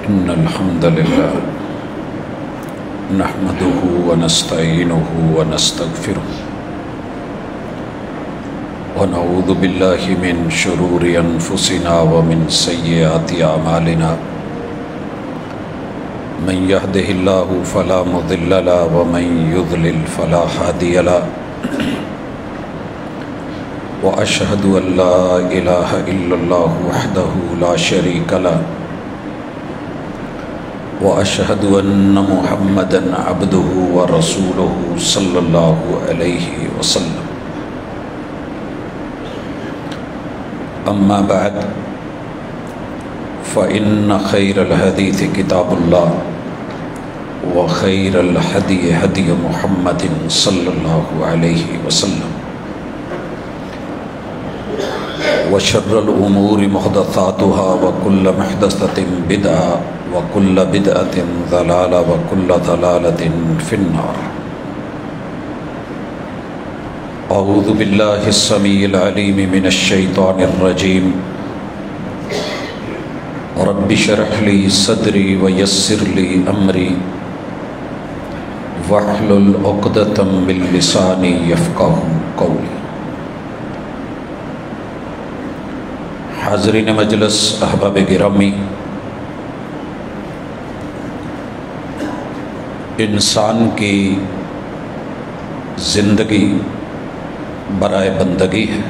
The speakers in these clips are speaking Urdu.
إن الحمد لله نحمده ونستعينه ونستغفره ونعوذ بالله من شرور أنفسنا ومن سيئات أعمالنا من يهده الله فلا مضل له ومن يضلل فلا هادي له وأشهد أن لا إله إلا الله وحده لا شريك له وأشهد أن محمدًا عبده ورسوله صلى الله عليه وسلم أما بعد فإن خير الحديث كتاب الله وخير الهدي هدي محمد صلى الله عليه وسلم وشر الأمور محدثاتها وكل محدثة بدعة وكل بدعة ضلالة وكل ضلالة في النار. أعوذ بالله السميع العليم من الشيطان الرجيم. رب اشرح لي صدري ويسر لي أمري واحلل عقدة من لساني يفقهوا قولي. حاضرین مجلس، احباب گرامی، انسان کی زندگی برائے بندگی ہے.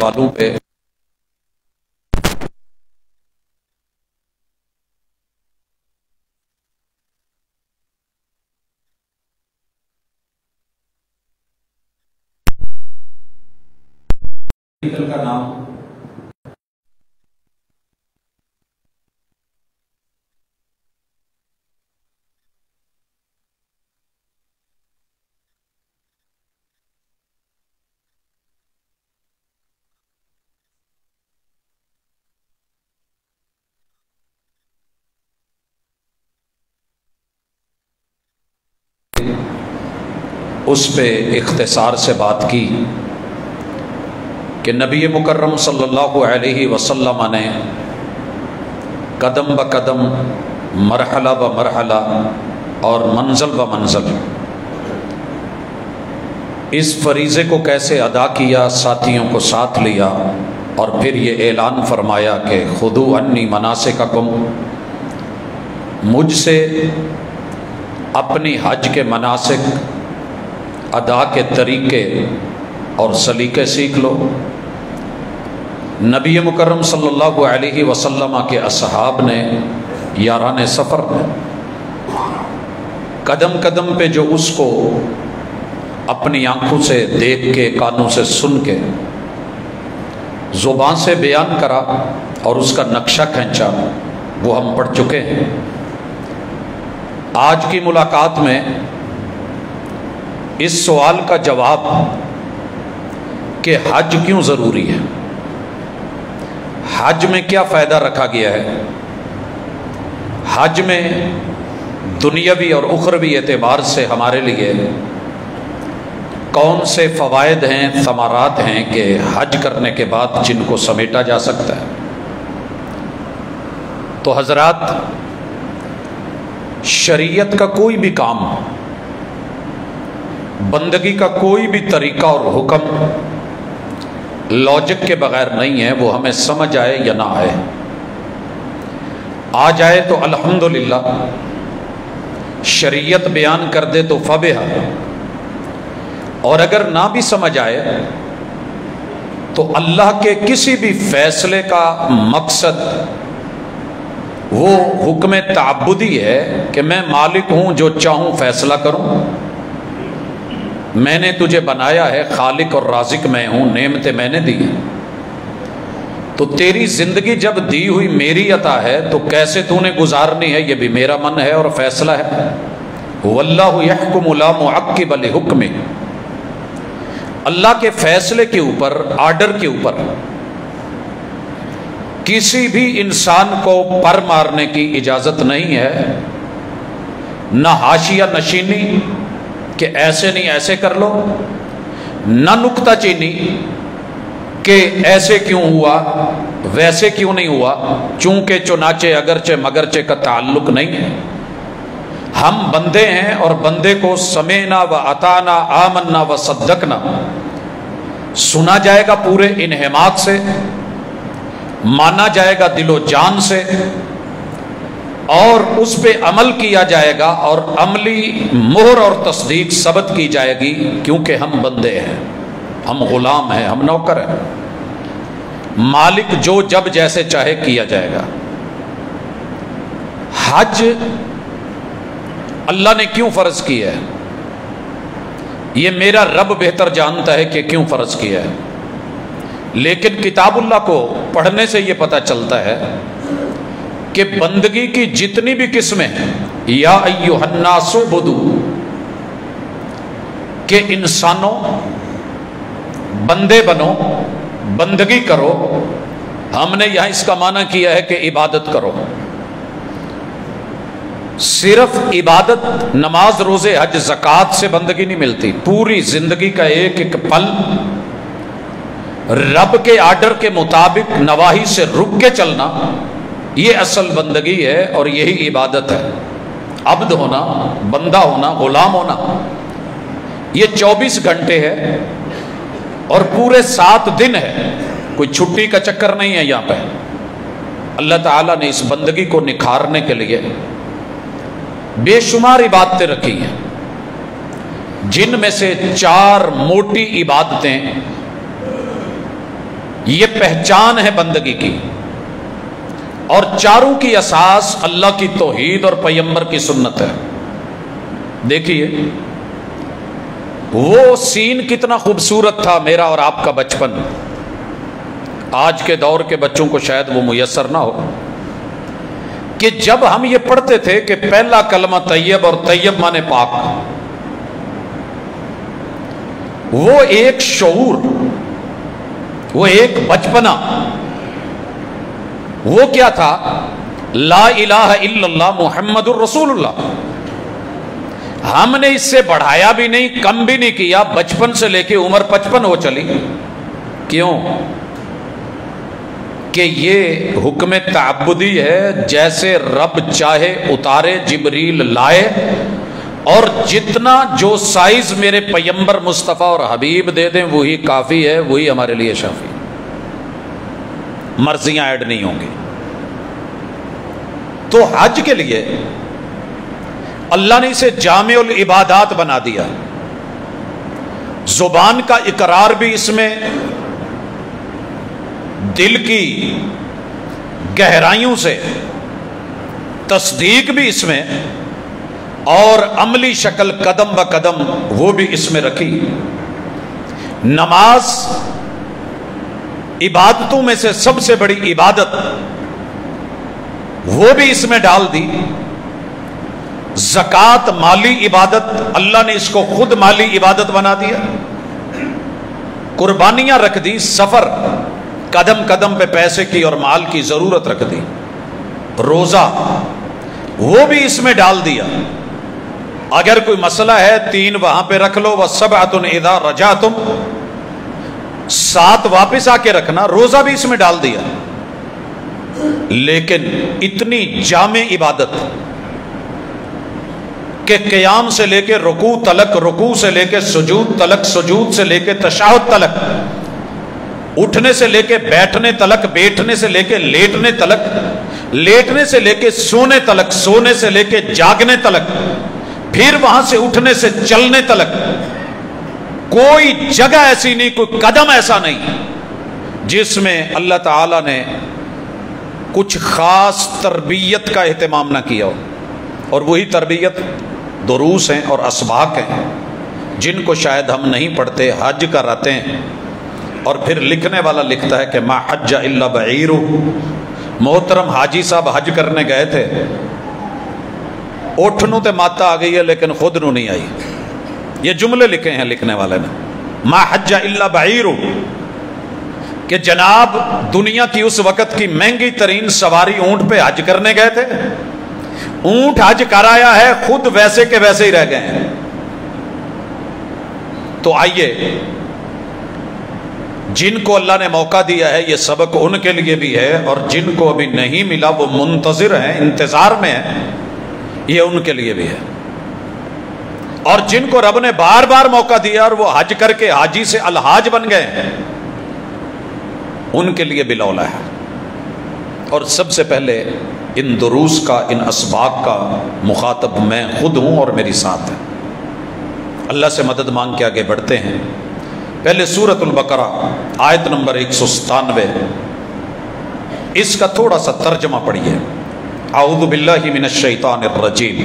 والوں پہ کا نام اس پہ اختصار سے بات کی کہ نبی مکرم صلی اللہ علیہ وسلم نے قدم بقدم، مرحلہ بمرحلہ اور منزل بمنزل اس فریضے کو کیسے ادا کیا، ساتھیوں کو ساتھ لیا اور پھر یہ اعلان فرمایا کہ خذوا عنی مناسککم، مجھ سے اپنی حج کے مناسک، ادا کے طریقے اور سلیقے سیکھ لو. نبی مکرم صلی اللہ علیہ وسلم کے اصحاب نے، یاران سفر نے، قدم قدم پہ جو اس کو اپنی آنکھوں سے دیکھ کے، کانوں سے سن کے، زبان سے بیان کرا اور اس کا نقشہ کھینچا، وہ ہم پڑھ چکے ہیں. آج کی ملاقات میں اس سوال کا جواب کہ حج کیوں ضروری ہے، حج میں کیا فائدہ رکھا گیا ہے، حج میں دنیاوی اور اخروی اعتبار سے ہمارے لیے کون سے فوائد ہیں، ثمرات ہیں کہ حج کرنے کے بعد جن کو سمیٹا جا سکتا ہے. تو حضرات، شریعت کا کوئی بھی کام، بندگی کا کوئی بھی طریقہ اور حکم لاجک کے بغیر نہیں ہے. وہ ہمیں سمجھ آئے یا نہ آئے، آ جائے تو الحمدللہ، شریعت بیان کر دے تو فبہا، اور اگر نہ بھی سمجھ آئے تو اللہ کے کسی بھی فیصلے کا مقصد وہ حکم تعبدی ہے کہ میں مالک ہوں، جو چاہوں فیصلہ کروں. میں نے تجھے بنایا ہے، خالق اور رازق میں ہوں، نعمتیں میں نے دی ہیں. تو تیری زندگی جب دی ہوئی میری عطا ہے تو کیسے تو نے گزارنی ہے، یہ بھی میرا من ہے اور فیصلہ ہے. واللہ یحکم لا معقب لحکمہ، اللہ کے فیصلے کے اوپر، آرڈر کے اوپر کسی بھی انسان کو پر مارنے کی اجازت نہیں ہے، نہ حاشیہ نشینی کہ ایسے نہیں ایسے کر لو، نہ نکتہ چینی کہ ایسے کیوں ہوا ویسے کیوں نہیں ہوا، چونکہ چنانچہ اگرچہ مگرچہ کا تعلق نہیں ہے۔ ہم بندے ہیں اور بندے کو سمعنا و اطعنا آمنا و صدقنا سنا جائے گا پورے انہماک سے، مانا جائے گا دل و جان سے، اور اس پہ عمل کیا جائے گا اور عملی مہر اور تصدیق ثبت کی جائے گی، کیونکہ ہم بندے ہیں، ہم غلام ہیں، ہم نوکر ہیں۔ مالک جو جب جیسے چاہے کیا جائے گا۔ حج اللہ نے کیوں فرض کیا ہے، یہ میرا رب بہتر جانتا ہے کہ کیوں فرض کیا ہے، لیکن کتاب اللہ کو پڑھنے سے یہ پتہ چلتا ہے کہ بندگی کی جتنی بھی قسمیں ہیں، یا ایھا الناس اعبدوا، کہ انسانوں بندے بنو، بندگی کرو، ہم نے یہاں اس کا معنی کیا ہے کہ عبادت کرو۔ صرف عبادت نماز روزے حج زکوٰۃ سے بندگی نہیں ملتی، پوری زندگی کا ایک ایک پل رب کے آرڈر کے مطابق نواہی سے رک کے چلنا، یہ اصل بندگی ہے اور یہی عبادت ہے۔ عبد ہونا، بندہ ہونا، غلام ہونا، یہ 24 گھنٹے ہے اور پورے 7 دن ہے، کوئی چھٹی کا چکر نہیں ہے یہاں پہ۔ اللہ تعالیٰ نے اس بندگی کو نکھارنے کے لیے بے شمار عبادتیں رکھی ہیں، جن میں سے 4 موٹی عبادتیں یہ پہچان ہے بندگی کی، اور چاروں کی اساس اللہ کی توحید اور پیغمبر کی سنت ہے۔ دیکھیے وہ سین کتنا خوبصورت تھا میرا اور آپ کا بچپن، آج کے دور کے بچوں کو شاید وہ میسر نہ ہو، کہ جب ہم یہ پڑھتے تھے کہ پہلا کلمہ طیب، اور طیب مانے پاک، وہ ایک شعور، وہ ایک بچپنا، وہ کیا تھا؟ لا الہ الا اللہ محمد الرسول اللہ۔ ہم نے اس سے بڑھایا بھی نہیں، کم بھی نہیں کیا، بچپن سے لے کے عمر 55 ہو چلی۔ کیوں؟ کہ یہ حکم تعبدی ہے، جیسے رب چاہے اتارے، جبریل لائے، اور جتنا جو سائز میرے پیغمبر مصطفیٰ اور حبیب دے دیں وہی کافی ہے، وہی ہمارے لیے شافی، مرضیاں ایڈ نہیں ہوں گی۔ تو حج کے لیے اللہ نے اسے جامع العبادات بنا دیا، زبان کا اقرار بھی اس میں، دل کی گہرائیوں سے تصدیق بھی اس میں، اور عملی شکل قدم بہ قدم وہ بھی اس میں رکھی۔ نماز عبادتوں میں سے سب سے بڑی عبادت، وہ بھی اس میں ڈال دی۔ زکوٰۃ مالی عبادت، اللہ نے اس کو خود مالی عبادت بنا دیا۔ قربانیاں رکھ دی، سفر قدم قدم پہ پیسے کی اور مال کی ضرورت رکھ دی۔ روزہ وہ بھی اس میں ڈال دیا، اگر کوئی مسئلہ ہے 3 وہاں پہ رکھ لو، وَسَبْعَةٌ إِذَا رَجَعْتُمْ، 7 واپس آ کے رکھنا، روزہ بھی اس میں ڈال دیا۔ لیکن اتنی جامع عبادت کہ قیام سے لے کے رکوع تلک، رکوع سے لے کے سجود تلک، سجود سے لے کے تشہد تلک، اٹھنے سے لے کے بیٹھنے تلک، بیٹھنے سے لے کے لیٹنے تلک، لیٹنے سے لے کے سونے تلک، سونے سے لے کے جاگنے تلک، پھر وہاں سے اٹھنے سے چلنے تلک، کوئی جگہ ایسی نہیں، کوئی قدم ایسا نہیں جس میں اللہ تعالی نے کچھ خاص تربیت کا اہتمام نہ کیا ہو۔ اور وہی تربیت دروس ہیں اور اسباق ہیں، جن کو شاید ہم نہیں پڑھتے، حج کراتے ہیں، اور پھر لکھنے والا لکھتا ہے کہ ما حج الا بعیر۔ محترم حاجی صاحب حج کرنے گئے تھے، اٹھ نو تے ماتا آ گئی ہے لیکن خود نو نہیں آئی۔ یہ جملے لکھے ہیں لکھنے والے نے، ما حج الا بعیر، کہ جناب دنیا کی اس وقت کی مہنگی ترین سواری اونٹ پہ حج کرنے گئے تھے، اونٹ حج کرایا ہے، خود ویسے کے ویسے ہی رہ گئے ہیں۔ تو آئیے جن کو اللہ نے موقع دیا ہے یہ سبق ان کے لیے بھی ہے، اور جن کو ابھی نہیں ملا وہ منتظر ہیں، انتظار میں ہیں، یہ ان کے لیے بھی ہے۔ اور جن کو رب نے بار بار موقع دیا اور وہ حج کر کے حاجی سے الحاج بن گئے ہیں، ان کے لیے بلولا ہے۔ اور سب سے پہلے ان دروس کا، ان اسباق کا مخاطب میں خود ہوں اور میری ساتھ ہے۔ اللہ سے مدد مانگ کے آگے بڑھتے ہیں۔ پہلے سورۃ البقرہ آیت نمبر 197، اس کا تھوڑا سا ترجمہ پڑھیے۔ اعوذ باللہ من الشیطان الرجیم۔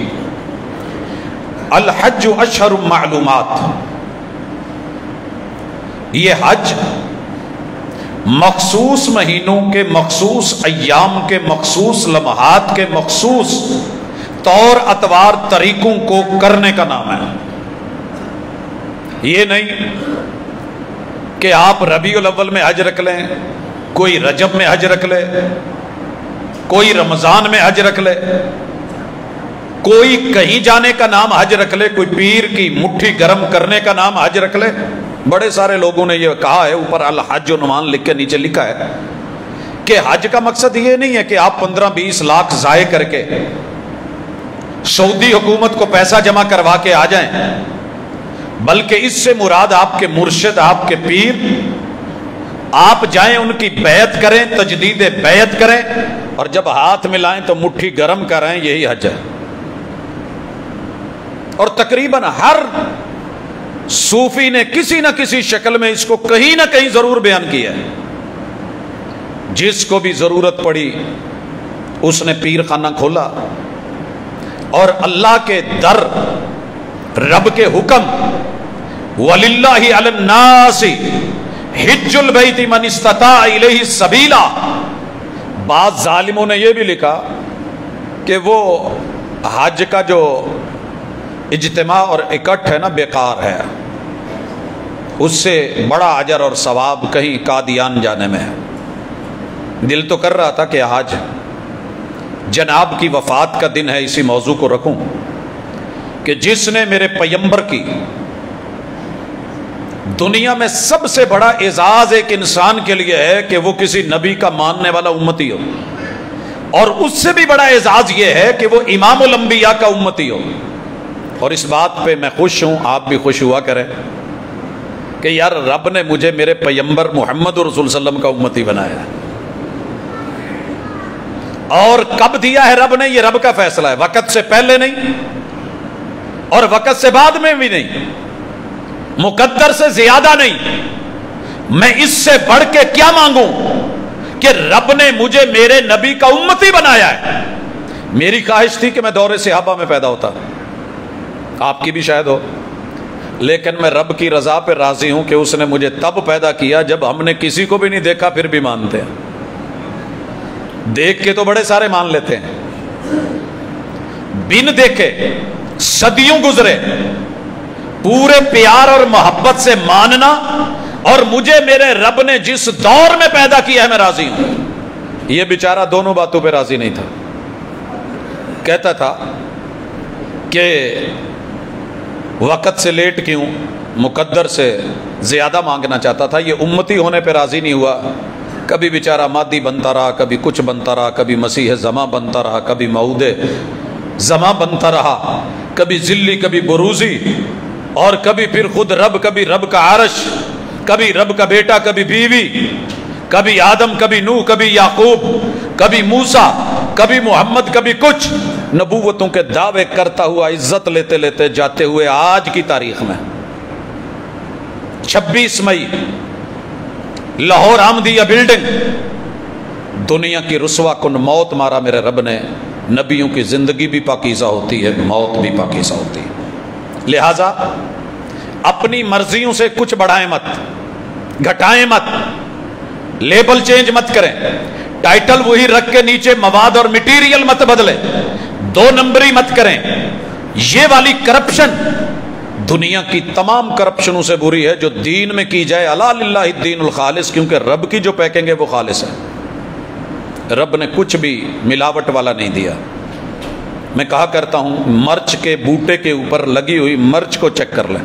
الحج اشہر معلومات، یہ حج مخصوص مہینوں کے مخصوص ایام کے مخصوص لمحات کے مخصوص طور اتوار طریقوں کو کرنے کا نام ہے۔ یہ نہیں کہ آپ ربیع الاول میں حج رکھ لیں، کوئی رجب میں حج رکھ لے، کوئی رمضان میں حج رکھ لے، کوئی کہیں جانے کا نام حج رکھ لے، کوئی پیر کی مٹھی گرم کرنے کا نام حج رکھ لے۔ بڑے سارے لوگوں نے یہ کہا ہے، اوپر الحج عنوان لکھ کے نیچے لکھا ہے کہ حج کا مقصد یہ نہیں ہے کہ آپ 15-20 لاکھ ضائع کر کے سعودی حکومت کو پیسہ جمع کروا کے آ جائیں، بلکہ اس سے مراد آپ کے مرشد، آپ کے پیر، آپ جائیں ان کی بیعت کریں، تجدید بیعت کریں، اور جب ہاتھ ملائیں تو مٹھی گرم کریں، یہی حج ہے۔ اور تقریباً ہر صوفی نے کسی نہ کسی شکل میں اس کو کہیں نہ کہیں ضرور بیان کیا ہے۔ جس کو بھی ضرورت پڑی اس نے پیر خانہ کھولا اور اللہ کے در، رب کے حکم، وَلِلَّهِ عَلَى النَّاسِ حِجُّ الْبَيْتِ مَنِ اسْتَطَاعَ إِلَيْهِ سَبِيلًا۔ بعض ظالموں نے یہ بھی لکھا کہ وہ حج کا جو اجتماع اور اکٹھ ہے نا، بیکار ہے، اس سے بڑا اجر اور ثواب کہیں قادیان جانے میں ہے۔ دل تو کر رہا تھا کہ آج جناب کی وفات کا دن ہے، اسی موضوع کو رکھوں کہ جس نے میرے پیغمبر کی، دنیا میں سب سے بڑا اعزاز ایک انسان کے لیے ہے کہ وہ کسی نبی کا ماننے والا امتی ہو، اور اس سے بھی بڑا اعزاز یہ ہے کہ وہ امام الانبیاء کا امتی ہو۔ اور اس بات پہ میں خوش ہوں، آپ بھی خوش ہوا کریں کہ یار رب نے مجھے میرے پیغمبر محمد رسول صلی اللہ علیہ وسلم کا امتی بنایا ہے۔ اور کب دیا ہے رب نے؟ یہ رب کا فیصلہ ہے، وقت سے پہلے نہیں اور وقت سے بعد میں بھی نہیں، مقدر سے زیادہ نہیں۔ میں اس سے بڑھ کے کیا مانگوں کہ رب نے مجھے میرے نبی کا امتی بنایا ہے۔ میری خواہش تھی کہ میں دور صحابہ میں پیدا ہوتا، آپ کی بھی شاید ہو، لیکن میں رب کی رضا پہ راضی ہوں کہ اس نے مجھے تب پیدا کیا جب ہم نے کسی کو بھی نہیں دیکھا پھر بھی مانتے ہیں۔ دیکھ کے تو بڑے سارے مان لیتے ہیں، بن دیکھے صدیوں گزرے، پورے پیار اور محبت سے ماننا، اور مجھے میرے رب نے جس دور میں پیدا کیا ہے میں راضی ہوں۔ یہ بیچارہ دونوں باتوں پہ راضی نہیں تھا، کہتا تھا کہ وقت سے لیٹ کیوں، مقدر سے زیادہ مانگنا چاہتا تھا۔ یہ امتی ہونے پہ راضی نہیں ہوا، کبھی بیچارہ مادی بنتا رہا، کبھی کچھ بنتا رہا، کبھی مسیح زماں بنتا رہا، کبھی مؤود زماں بنتا رہا، کبھی ذلی، کبھی بروزی، اور کبھی پھر خود رب، کبھی رب کا عرش، کبھی رب کا بیٹا، کبھی بیوی، کبھی آدم، کبھی نوح، کبھی یعقوب، کبھی موسیٰ، کبھی محمد، کبھی کچھ، نبوتوں کے دعوے کرتا ہوا، عزت لیتے لیتے جاتے ہوئے آج کی تاریخ میں 26 مئی لاہور احمدیہ بلڈنگ، دنیا کی رسوا کن موت مارا میرے رب نے۔ نبیوں کی زندگی بھی پاکیزہ ہوتی ہے، موت بھی پاکیزہ ہوتی ہے، لہذا اپنی مرضیوں سے کچھ بڑھائیں مت، گھٹائیں مت، لیبل چینج مت کریں، ٹائٹل وہی رکھ کے نیچے مواد اور میٹیریل مت بدلیں، 2 نمبری مت کریں۔ یہ والی کرپشن دنیا کی تمام کرپشنوں سے بری ہے، جو دین میں کی جائے۔ الا للہ الدین الخالص، کیونکہ رب کی جو پیکنگ ہے وہ خالص ہے، رب نے کچھ بھی ملاوٹ والا نہیں دیا۔ میں کہا کرتا ہوں، مرچ کے بوٹے کے اوپر لگی ہوئی مرچ کو چیک کر لیں،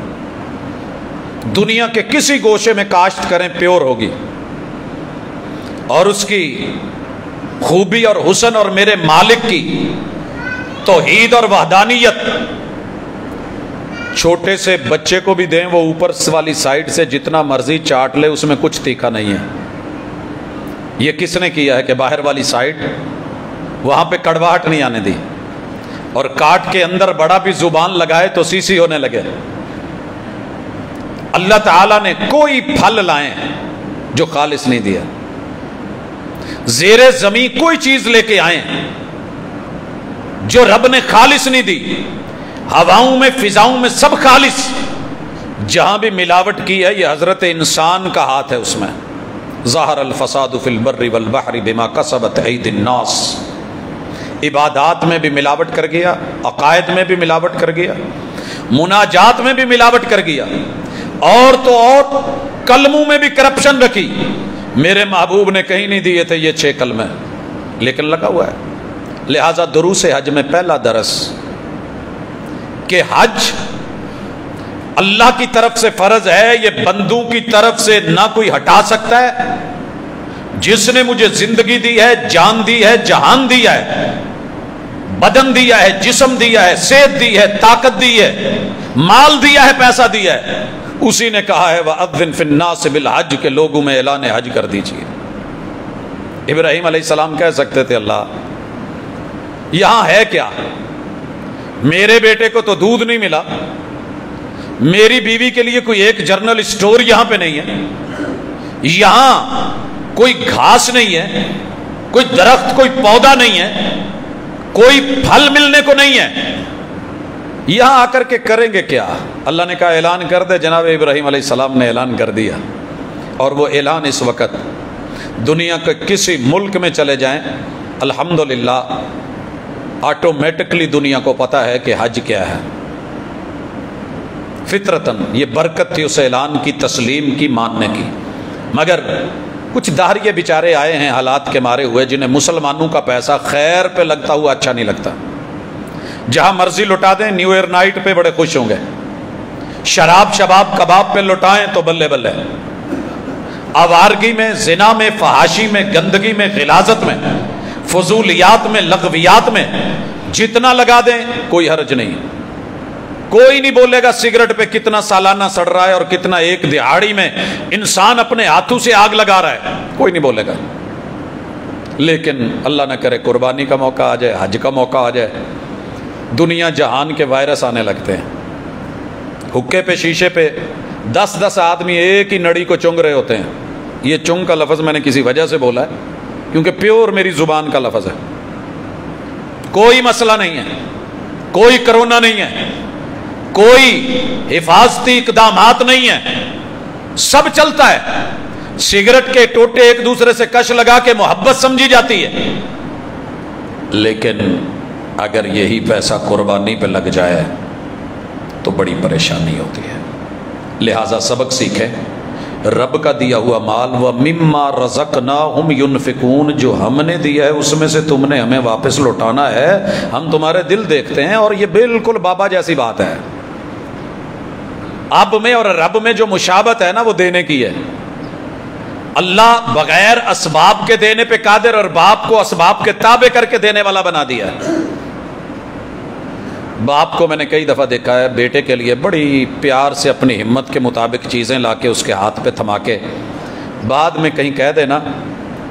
دنیا کے کسی گوشے میں کاشت کریں پیور ہوگی، اور اس کی خوبی اور حسن اور میرے مالک کی توحید اور وحدانیت چھوٹے سے بچے کو بھی دیں، وہ اوپر والی سائڈ سے جتنا مرضی چاٹ لے، اس میں کچھ تیکھا نہیں ہے۔ یہ کس نے کیا ہے کہ باہر والی سائڈ وہاں پہ کڑواہٹ نہیں آنے دی، اور کاٹ کے اندر بڑا بھی زبان لگائے تو سی ہونے لگے۔ اللہ تعالیٰ نے کوئی پھل لائیں جو خالص نہیں دیا، زیر زمین کوئی چیز لے کے آئیں جو رب نے خالص نہیں دی، ہواؤں میں فضاؤں میں سب خالص، جہاں بھی ملاوٹ کی ہے یہ حضرت انسان کا ہاتھ ہے، اس میں ظاہر الفساد فی البر والبحر بما کسبت ایدی الناس۔ عبادات میں بھی ملاوٹ کر گیا، عقائد میں بھی ملاوٹ کر گیا، مناجات میں بھی ملاوٹ کر گیا، اور تو اور کلموں میں بھی کرپشن رکھی۔ میرے محبوب نے کہیں نہیں دیے تھے یہ 6 کلمے، لیکن لگا ہوا ہے۔ لہذا دروس حج میں پہلا درس کہ حج اللہ کی طرف سے فرض ہے، یہ بندوں کی طرف سے نہ کوئی ہٹا سکتا ہے۔ جس نے مجھے زندگی دی ہے، جان دی ہے، جہان دیا ہے، بدن دیا ہے، جسم دیا ہے، صحت دی ہے، طاقت دی ہے، مال دیا ہے، پیسہ دیا ہے، اسی نے کہا ہے وَأَذِّن فِي النَّاسِ بِالْحَجِّ کہ لوگوں میں اعلان حج کر دیجئے۔ ابراہیم علیہ السلام کہہ سکتے تھے اللہ یہاں ہے کیا؟ میرے بیٹے کو تو دودھ نہیں ملا، میری بیوی کے لیے کوئی ایک جنرل اسٹور یہاں پہ نہیں ہے، یہاں کوئی گھاس نہیں ہے، کوئی درخت کوئی پودا نہیں ہے، کوئی پھل ملنے کو نہیں ہے، یہاں آ کر کے کریں گے کیا؟ اللہ نے کہا اعلان کر دے۔ جناب ابراہیم علیہ السلام نے اعلان کر دیا، اور وہ اعلان اس وقت دنیا کے کسی ملک میں چلے جائیں الحمدللہ آٹومیٹکلی دنیا کو پتا ہے کہ حج کیا ہے۔ فطرتاً یہ برکت تھی اس اعلان کی، تسلیم کی، ماننے کی۔ مگر کچھ داہریے بیچارے آئے ہیں حالات کے مارے ہوئے، جنہیں مسلمانوں کا پیسہ خیر پہ لگتا ہوا اچھا نہیں لگتا۔ جہاں مرضی لٹا دیں، نیو ایئر نائٹ پہ بڑے خوش ہوں گے، شراب شباب کباب پہ لٹائیں تو بلے بلے، آوارگی میں، زنا میں، فحاشی میں، گندگی میں، غلاظت میں، فضولیات میں، لغویات میں جتنا لگا دیں کوئی حرج نہیں۔ کوئی نہیں بولے گا سگریٹ پہ کتنا سالانہ سڑ رہا ہے اور کتنا ایک دہاڑی میں انسان اپنے ہاتھوں سے آگ لگا رہا ہے، کوئی نہیں بولے گا۔ لیکن اللہ نہ کرے قربانی کا موقع آ جائے، حج کا موقع آ جائے، دنیا جہان کے وائرس آنے لگتے ہیں۔ حکے پہ، شیشے پہ 10 آدمی ایک ہی نڑی کو چونگ رہے ہوتے ہیں۔ یہ چونگ کا لفظ میں نے کسی وجہ سے بولا ہے کیونکہ پیور میری زبان کا لفظ ہے۔ کوئی مسئلہ نہیں ہے، کوئی کرونا نہیں ہے، کوئی حفاظتی اقدامات نہیں ہے، سب چلتا ہے۔ سگریٹ کے ٹوٹے ایک دوسرے سے کش لگا کے محبت سمجھی جاتی ہے، لیکن اگر یہی پیسہ قربانی پہ لگ جائے تو بڑی پریشانی ہوتی ہے۔ لہذا سبق سیکھیں، رب کا دیا ہوا مال وَمِمَّا رَزَقْنَاهُمْ يُنْفِقُونَ، جو ہم نے دیا ہے اس میں سے تم نے ہمیں واپس لوٹانا ہے۔ ہم تمہارے دل دیکھتے ہیں، اور یہ بالکل بابا جیسی بات ہے۔ اب میں اور رب میں جو مشابہت ہے نا وہ دینے کی ہے۔ اللہ بغیر اسباب کے دینے پہ قادر، اور باپ کو اسباب کے تابع کر کے دینے والا بنا دیا ہے۔ باپ کو میں نے کئی دفعہ دیکھا ہے بیٹے کے لیے بڑی پیار سے اپنی ہمت کے مطابق چیزیں لا کے اس کے ہاتھ پہ تھما کے بعد میں کہیں کہہ دے نا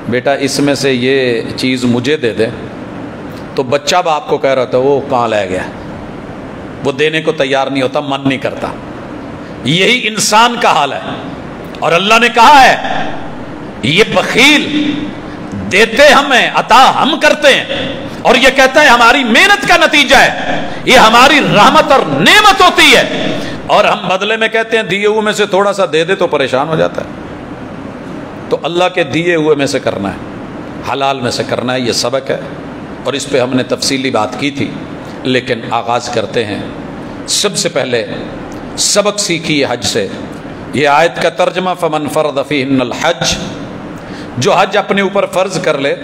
بیٹا اس میں سے یہ چیز مجھے دے دے، تو بچہ باپ کو کہہ رہا تھا وہ کہاں لے گیا، وہ دینے کو تیار نہیں ہوتا، من نہیں کرتا۔ یہی انسان کا حال ہے، اور اللہ نے کہا ہے یہ بخیل دیتے ہمیں، عطا ہم کرتے ہیں، اور یہ کہتا ہے ہماری محنت کا نتیجہ ہے، یہ ہماری رحمت اور نعمت ہوتی ہے، اور ہم بدلے میں کہتے ہیں دیے ہوئے میں سے تھوڑا سا دے دے تو پریشان ہو جاتا ہے۔ تو اللہ کے دیے ہوئے میں سے کرنا ہے، حلال میں سے کرنا ہے، یہ سبق ہے، اور اس پہ ہم نے تفصیلی بات کی تھی، لیکن آغاز کرتے ہیں۔ سب سے پہلے سبق سیکھیے حج سے۔ یہ آیت کا ترجمہ فمن فرض فیہن الحج، جو حج اپنے اوپر فرض کر لے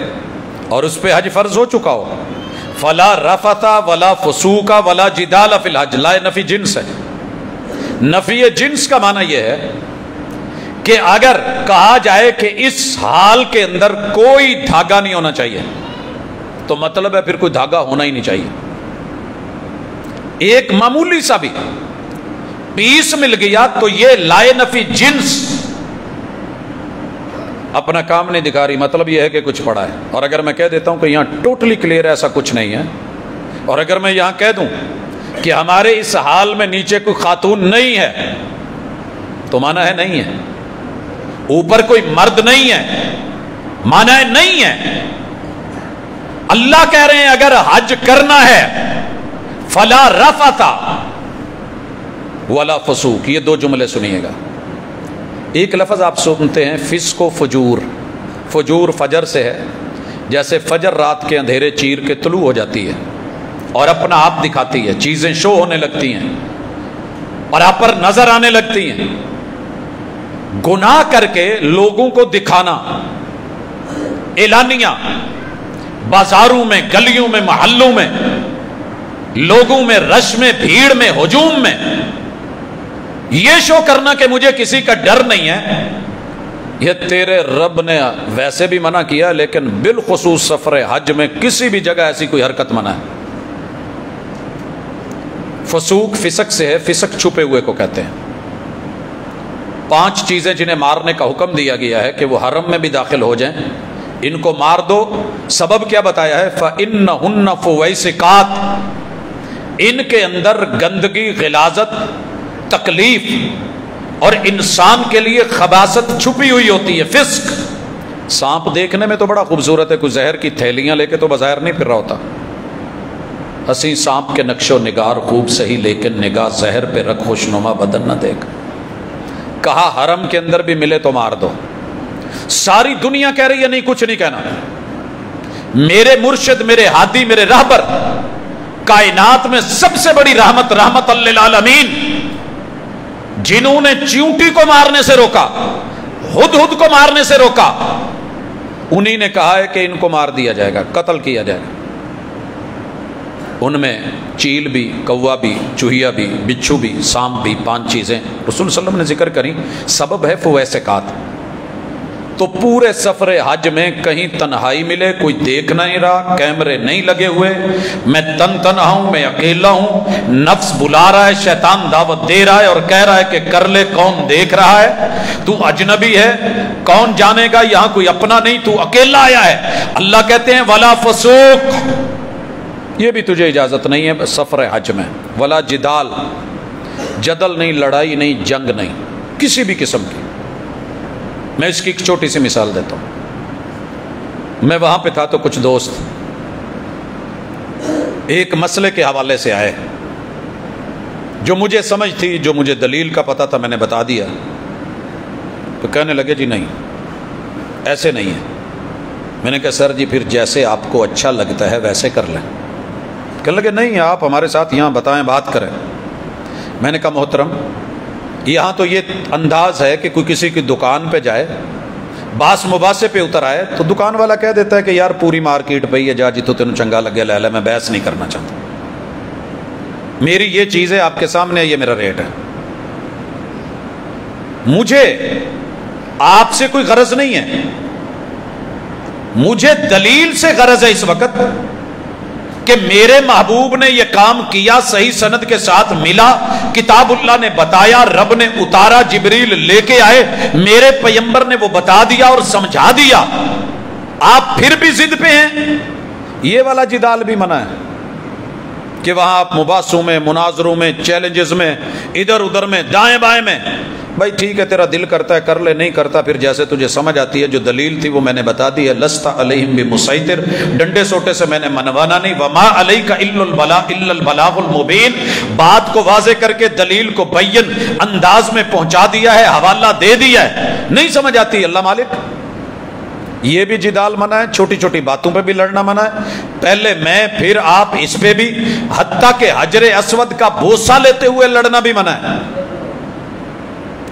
اور اس پہ حج فرض ہو چکا ہو، فلا رفث ولا فسوق ولا جدال فی الحج، لا نفی جنس ہے، نفی جنس کا معنی یہ ہے کہ اگر کہا جائے کہ اس حال کے اندر کوئی دھاگا نہیں ہونا چاہیے تو مطلب ہے پھر کوئی دھاگا ہونا ہی نہیں چاہیے. ایک معمولی سا بھی پیس مل گیا تو یہ لائے نفی جنس اپنا کام نہیں دکھا رہی، مطلب یہ ہے کہ کچھ پڑا ہے. اور اگر میں کہہ دیتا ہوں کہ یہاں ٹوٹلی کلیئر ایسا کچھ نہیں ہے، اور اگر میں یہاں کہہ دوں کہ ہمارے اس حال میں نیچے کوئی خاتون نہیں ہے تو مانا ہے نہیں ہے. اوپر کوئی مرد نہیں ہے، مانا ہے نہیں ہے. اللہ کہہ رہے ہیں اگر حج کرنا ہے فلا رفث ولا فسوق. یہ دو جملے سنیے گا. ایک لفظ آپ سنتے ہیں فسق و فجور. فجور فجر سے ہے، جیسے فجر رات کے اندھیرے چیر کے طلوع ہو جاتی ہے اور اپنا آپ دکھاتی ہے، چیزیں شو ہونے لگتی ہیں اور آپ پر نظر آنے لگتی ہیں. گناہ کر کے لوگوں کو دکھانا، اعلانیہ بازاروں میں، گلیوں میں، محلوں میں، لوگوں میں، رش میں، بھیڑ میں، ہجوم میں یہ شو کرنا کہ مجھے کسی کا ڈر نہیں ہے، یہ تیرے رب نے ویسے بھی منع کیا لیکن بالخصوص سفر حج میں کسی بھی جگہ ایسی کوئی حرکت منع ہے. فسوق فسق سے ہے، فسق چھپے ہوئے کو کہتے ہیں. 5 چیزیں جنہیں مارنے کا حکم دیا گیا ہے کہ وہ حرم میں بھی داخل ہو جائیں، ان کو مار دو. سبب کیا بتایا ہے؟ فَإِنَّهُنَّ فُوَيْسِقَاتٌ. ان کے اندر گندگی، غلاظت، تکلیف اور انسان کے لیے خباثت چھپی ہوئی ہوتی ہے. فسق. سانپ دیکھنے میں تو بڑا خوبصورت ہے، کوئی زہر کی تھیلیاں لے کے تو بظاہر نہیں پھر رہا ہوتا. حسین سانپ کے نقش و نگار خوب سہی لیکن نگاہ زہر پہ رکھ خوشنما بدن نہ دیکھ. کہا حرم کے اندر بھی ملے تو مار دو. ساری دنیا کہہ رہی ہے نہیں کچھ نہیں کہنا. میرے مرشد، میرے ہادی، میرے راہبر، کائنات میں سب سے بڑی رحمت، رحمت للعالمین، جنہوں نے چیونٹی کو مارنے سے روکا، ہدہد کو مارنے سے روکا، انہی نے کہا ہے کہ ان کو مار دیا جائے گا، قتل کیا جائے گا. ان میں چیل بھی، کوا بھی، چوہیا بھی، بچھو بھی، سانپ بھی. 5 چیزیں رسول صلی اللہ علیہ وسلم نے ذکر کری. سبب ہے فویسقات. تو پورے سفر حج میں کہیں تنہائی ملے، کوئی دیکھ نہیں رہا، کیمرے نہیں لگے ہوئے، میں تنہا ہوں، میں اکیلا ہوں، نفس بلا رہا ہے، شیطان دعوت دے رہا ہے اور کہہ رہا ہے کہ کر لے، کون دیکھ رہا ہے، تو اجنبی ہے، کون جانے گا، یہاں کوئی اپنا نہیں، تو اکیلا آیا ہے. اللہ کہتے ہیں ولا فسوق. یہ بھی تجھے اجازت نہیں ہے سفر حج میں. ولا جدال. جدل نہیں، لڑائی نہیں، جنگ نہیں کسی بھی قسم کی. میں اس کی ایک چھوٹی سی مثال دیتا ہوں. میں وہاں پہ تھا تو کچھ دوست ایک مسئلے کے حوالے سے آئے، جو مجھے سمجھ تھی، جو مجھے دلیل کا پتہ تھا، میں نے بتا دیا. تو کہنے لگے جی نہیں ایسے نہیں ہے. میں نے کہا سر جی پھر جیسے آپ کو اچھا لگتا ہے ویسے کر لیں. کہنے لگے نہیں آپ ہمارے ساتھ یہاں بتائیں، بات کریں. میں نے کہا محترم یہاں تو یہ انداز ہے کہ کوئی کسی کی دکان پہ جائے، باس مباحثے پہ اتر آئے تو دکان والا کہہ دیتا ہے کہ یار پوری مارکیٹ پہ یہ جا جی تو تینوں چنگا لگے لے لے، میں بحث نہیں کرنا چاہتا، میری یہ چیز ہے آپ کے سامنے، یہ میرا ریٹ ہے. مجھے آپ سے کوئی غرض نہیں ہے، مجھے دلیل سے غرض ہے اس وقت کہ میرے محبوب نے یہ کام کیا، صحیح سند کے ساتھ ملا، کتاب اللہ نے بتایا، رب نے اتارا، جبریل لے کے آئے، میرے پیغمبر نے وہ بتا دیا اور سمجھا دیا. آپ پھر بھی ضد پہ ہیں. یہ والا جدال بھی منع ہے کہ وہاں آپ مباحثوں میں، مناظروں میں، چیلنجز میں، ادھر ادھر میں، دائیں بائیں میں. بھائی ٹھیک ہے تیرا دل کرتا ہے کر لے، نہیں کرتا پھر جیسے تجھے سمجھ آتی ہے. جو دلیل تھی وہ میں نے بتا دی ہے. لست علیہم بمسیطر. ڈنڈے سوٹے سے میں نے منوانا نہیں. وما علیک الا البلاغ المبین. بات کو واضح کر کے دلیل کو بین انداز میں پہنچا دیا ہے، حوالہ دے دیا ہے. نہیں سمجھ آتی اللہ مالک. یہ بھی جدال منع ہے، چھوٹی چھوٹی باتوں پہ بھی لڑنا منع ہے. پہلے میں پھر آپ، اس پہ بھی، حتیٰ کہ حجر اسود کا بوسہ لیتے ہوئے لڑنا بھی منع ہے.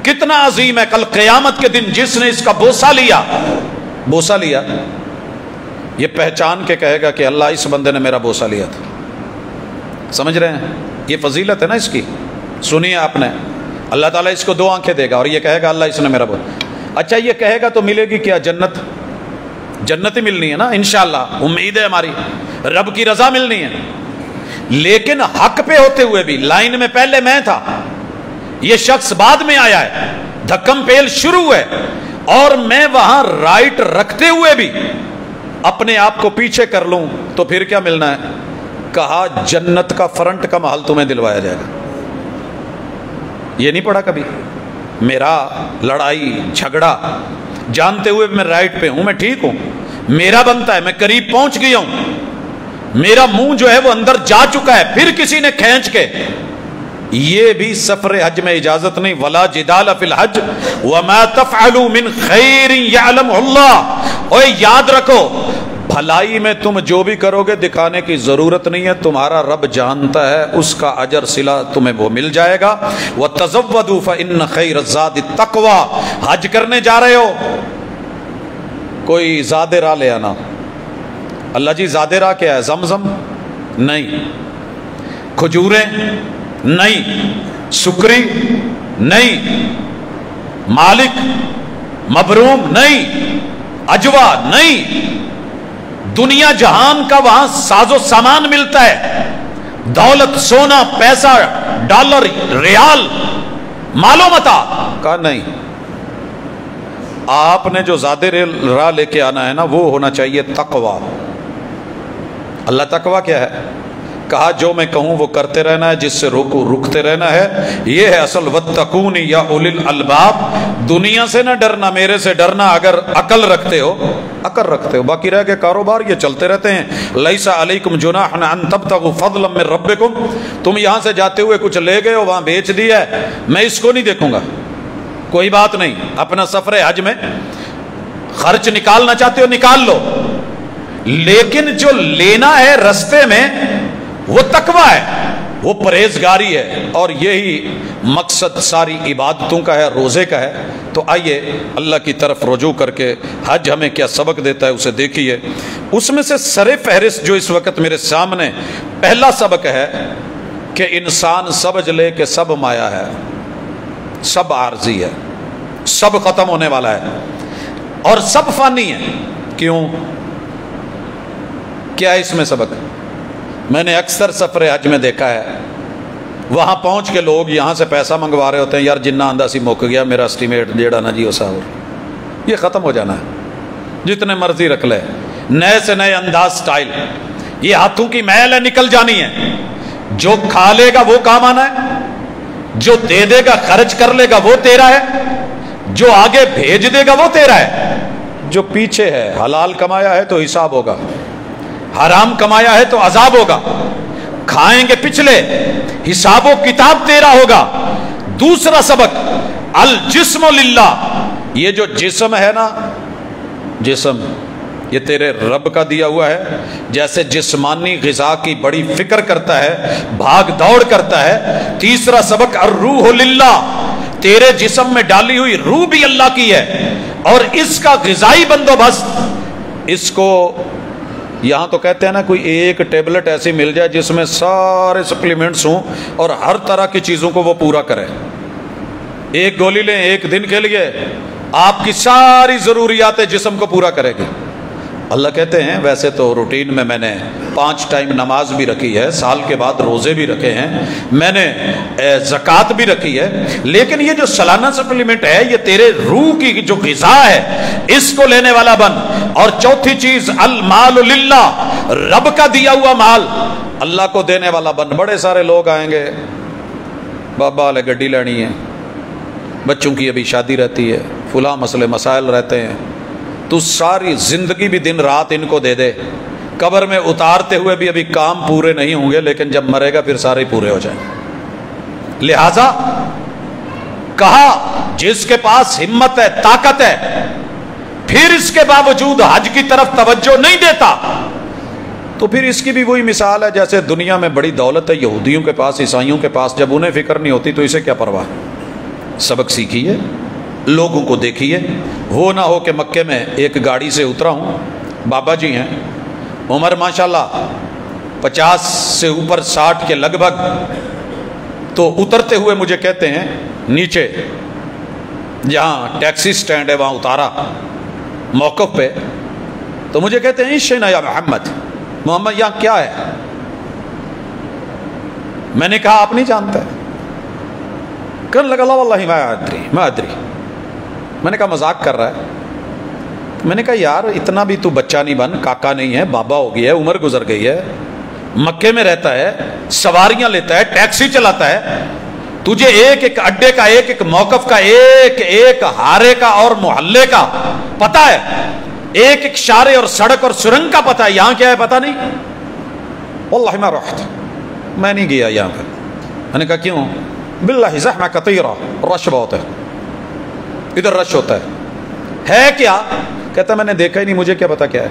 کتنا عظیم ہے، کل قیامت کے دن جس نے اس کا بوسہ لیا یہ پہچان کے کہے گا کہ اللہ اس بندے نے میرا بوسہ لیا تھا. سمجھ رہے ہیں؟ یہ فضیلت ہے نا اس کی. سنیے آپ نے اللہ تعالیٰ اس کو 2 آنکھیں دے گا اور یہ کہے گا اللہ اس نے میرا بول. اچھا یہ کہے گا تو ملے گی کیا؟ جنت. جنت ہی ملنی ہے نا انشاءاللہ، امید ہے ہماری، رب کی رضا ملنی ہے. لیکن حق پہ ہوتے ہوئے بھی، لائن میں پہلے میں تھا، یہ شخص بعد میں آیا ہے، دھکم پیل شروع ہے، اور میں وہاں رائٹ رکھتے ہوئے بھی اپنے آپ کو پیچھے کر لوں تو پھر کیا ملنا ہے؟ کہا جنت کا فرنٹ کا محل تمہیں دلوایا جائے گا. یہ نہیں پڑھا کبھی؟ میرا لڑائی جھگڑا جانتے ہوئے میں رائٹ پہ ہوں، میں ٹھیک ہوں، میرا بنتا ہے، میں قریب پہنچ گیا ہوں، میرا منہ جو ہے وہ اندر جا چکا ہے، پھر کسی نے کھینچ کے. یہ بھی سفر حج میں اجازت نہیں. ولا جدال فی الحج وما تفعلوا من خیر یعلمہ اللہ. اوے یاد رکھو، بھلائی میں تم جو بھی کرو گے دکھانے کی ضرورت نہیں ہے، تمہارا رب جانتا ہے، اس کا اجر صلہ تمہیں وہ مل جائے گا. وتزودوا فإن خیر الزاد التقوی. حج کرنے جا رہے ہو، کوئی زاد راہ لے آنا. اللہ جی زاد راہ کیا ہے؟ زمزم نہیں، کھجوریں نہیں، سکری نہیں، مالک مبروم نہیں، اجوا نہیں. دنیا جہان کا وہاں ساز و سامان ملتا ہے، دولت، سونا، پیسہ، ڈالر، ریال، مال و متاع کا نہیں. آپ نے جو زیادہ راہ لے کے آنا ہے نا، وہ ہونا چاہیے تقوی. اللہ تقوی کیا ہے؟ کہا جو میں کہوں وہ کرتے رہنا ہے، جس سے روکوں رکتے رہنا ہے. یہ ہے اصل واتقون یا اولی الالباب. دنیا سے نہ ڈرنا، میرے سے ڈرنا اگر عقل رکھتے ہو. عقل رکھتے ہو، باقی رہ کے کاروبار یہ چلتے رہتے ہیں. لیس علیکم جناح ان تبتغوا فضلا من ربکم. تم یہاں سے جاتے ہوئے کچھ لے گئے ہو، وہاں بیچ دیا ہے، میں اس کو نہیں دیکھوں گا، کوئی بات نہیں. اپنا سفر حج میں خرچ نکالنا چاہتے ہو نکال لو، لیکن جو لینا ہے رستے میں وہ تقوی ہے، وہ پرہیزگاری ہے. اور یہی مقصد ساری عبادتوں کا ہے، روزے کا ہے. تو آئیے اللہ کی طرف رجوع کر کے حج ہمیں کیا سبق دیتا ہے اسے دیکھیے. اس میں سے سر فہرست جو اس وقت میرے سامنے پہلا سبق ہے کہ انسان سمجھ لے کہ سب مایا ہے، سب عارضی ہے، سب ختم ہونے والا ہے اور سب فانی ہے. کیوں؟ کیا ہے اس میں سبق؟ میں نے اکثر سفر حج میں دیکھا ہے، وہاں پہنچ کے لوگ یہاں سے پیسہ منگوا رہے ہوتے ہیں، یار جنہ آندہ سی مک گیا میرا اسٹیمیٹ جیڑا نا جی وہ ساور، یہ ختم ہو جانا ہے، جتنے مرضی رکھ لے، نئے سے نئے انداز سٹائل. یہ ہاتھوں کی میل ہے، نکل جانی ہے. جو کھا لے گا وہ کام آنا ہے، جو دے دے گا خرچ کر لے گا وہ تیرا ہے، جو آگے بھیج دے گا وہ تیرا ہے. جو پیچھے ہے حلال کمایا ہے تو حساب ہوگا، حرام کمایا ہے تو عذاب ہوگا. کھائیں گے پچھلے، حساب و کتاب تیرا ہوگا. دوسرا سبق الجسم للہ. یہ جو جسم ہے نا، جسم یہ تیرے رب کا دیا ہوا ہے. جیسے جسمانی غذا کی بڑی فکر کرتا ہے، بھاگ دوڑ کرتا ہے. تیسرا سبق الروح للہ. تیرے جسم میں ڈالی ہوئی روح بھی اللہ کی ہے، اور اس کا غذائی بندوبست، اس کو یہاں تو کہتے ہیں نا کوئی ایک ٹیبلٹ ایسی مل جائے جس میں سارے سپلیمنٹس ہوں اور ہر طرح کی چیزوں کو وہ پورا کرے. ایک گولی لیں ایک دن کے لیے، آپ کی ساری ضروریات جسم کو پورا کرے گی. اللہ کہتے ہیں ویسے تو روٹین میں نے 5 ٹائم نماز بھی رکھی ہے، سال کے بعد روزے بھی رکھے ہیں، میں نے زکوٰۃ بھی رکھی ہے، لیکن یہ جو سالانہ سپلیمنٹ ہے یہ تیرے روح کی جو غذا ہے اس کو لینے والا بن. اور چوتھی چیز المال للہ. رب کا دیا ہوا مال اللہ کو دینے والا بن. بڑے سارے لوگ آئیں گے، بابا لے گڈی لینی ہے، بچوں کی ابھی شادی رہتی ہے، فلاں مسئلے مسائل رہتے ہیں، تو ساری زندگی بھی دن رات ان کو دے دے، قبر میں اتارتے ہوئے بھی ابھی کام پورے نہیں ہوں گے، لیکن جب مرے گا پھر سارے پورے ہو جائیں. لہذا کہا جس کے پاس ہمت ہے، طاقت ہے، پھر اس کے باوجود حج کی طرف توجہ نہیں دیتا، تو پھر اس کی بھی وہی مثال ہے جیسے دنیا میں بڑی دولت ہے یہودیوں کے پاس، عیسائیوں کے پاس، جب انہیں فکر نہیں ہوتی تو اسے کیا پرواہ. سبق سیکھیے، لوگوں کو دیکھیے. وہ نہ ہو کہ مکے میں ایک گاڑی سے اترا ہوں، بابا جی ہیں، عمر ماشاءاللہ 50 سے اوپر 60 کے لگ بھگ، تو اترتے ہوئے مجھے کہتے ہیں نیچے جہاں ٹیکسی سٹینڈ ہے وہاں اتارا موقف پہ، تو مجھے کہتے ہیں شینا یا محمد، محمد یہاں کیا ہے؟ میں نے کہا آپ نہیں جانتا ہے؟ کہنے لگا لا واللہ ما ادری۔ میں نے کہا مذاق کر رہا ہے؟ میں نے کہا یار اتنا بھی تو بچہ نہیں بن، کاکا نہیں ہے، بابا ہو گیا ہے، عمر گزر گئی ہے، مکے میں رہتا ہے، سواریاں لیتا ہے، ٹیکسی چلاتا ہے، تجھے ایک ایک اڈے کا، ایک ایک موقف کا، ایک ایک ہارے کا اور محلے کا پتا ہے، ایک ایک شارے اور سڑک اور سرنگ کا پتا ہے، یہاں کیا ہے پتا نہیں؟ واللہ ما رحت، میں نہیں گیا یہاں پہ۔ میں نے کہا کیوں؟ باللہ زحمہ کثیرہ، رش بہت ہے، ادھر رش ہوتا ہے کیا؟ کہتا میں نے دیکھا ہی نہیں، مجھے کیا پتا کیا ہے۔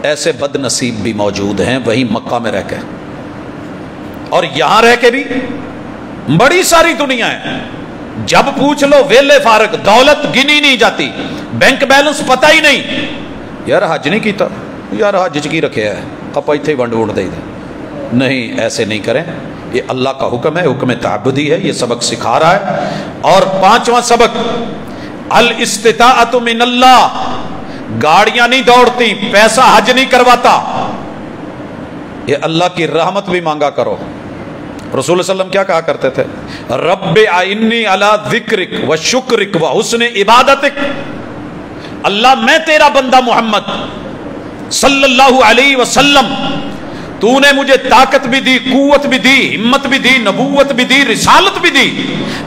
ایسے بد نصیب بھی موجود ہیں وہیں مکہ میں رہ کے، اور یہاں رہ کے بھی بڑی ساری دنیا ہے، جب پوچھ لو ویلے فارغ، دولت گنی نہیں جاتی، بینک بیلنس پتہ ہی نہیں، یار حج نہیں کیتا، یار حج کی رکھے ہے آپ ایتھے ونڈ وونڈ دے دیں۔ نہیں، ایسے نہیں کریں، یہ اللہ کا حکم ہے، حکم تعبدی ہے، یہ سبق سکھا رہا ہے۔ اور پانچواں سبق الاستطاعت من اللہ، گاڑیاں نہیں دوڑتی، پیسہ حج نہیں کرواتا، یہ اللہ کی رحمت بھی مانگا کرو۔ رسول اللہ علیہ وسلم کیا کہا کرتے تھے؟ رب اعنی علی ذکرک و شکرک و حسن عبادتک، اللہ میں تیرا بندہ محمد صلی اللہ علیہ وسلم، تو نے مجھے طاقت بھی دی، قوت بھی دی، ہمت بھی دی، نبوت بھی دی، رسالت بھی دی،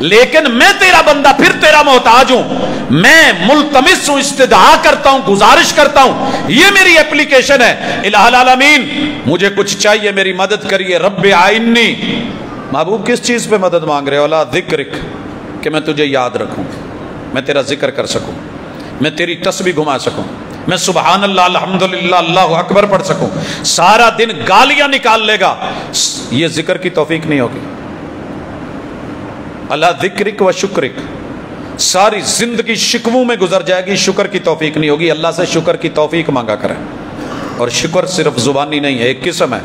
لیکن میں تیرا بندہ پھر تیرا محتاج ہوں، میں ملتمس ہوں، استدعا کرتا ہوں، گزارش کرتا ہوں، یہ میری اپلیکیشن ہے۔ الہ العالمین مجھے کچھ چاہیے، میری مدد کریے۔ رب اعنی، محبوب کس چیز پہ مدد مانگ رہے ہو؟ اللہ ذکرک، کہ میں تجھے یاد رکھوں، میں تیرا ذکر کر سکوں، میں تیری تسبیح گھما سکوں، میں سبحان اللہ الحمدللہ اللہ اکبر پڑھ سکوں۔ سارا دن گالیاں نکال لے گا، یہ ذکر کی توفیق نہیں ہوگی۔ اللہ ذکرک و شکرک، ساری زندگی شکووں میں گزر جائے گی، شکر کی توفیق نہیں ہوگی۔ اللہ سے شکر کی توفیق مانگا کریں۔ اور شکر صرف زبانی نہیں ہے، ایک قسم ہے،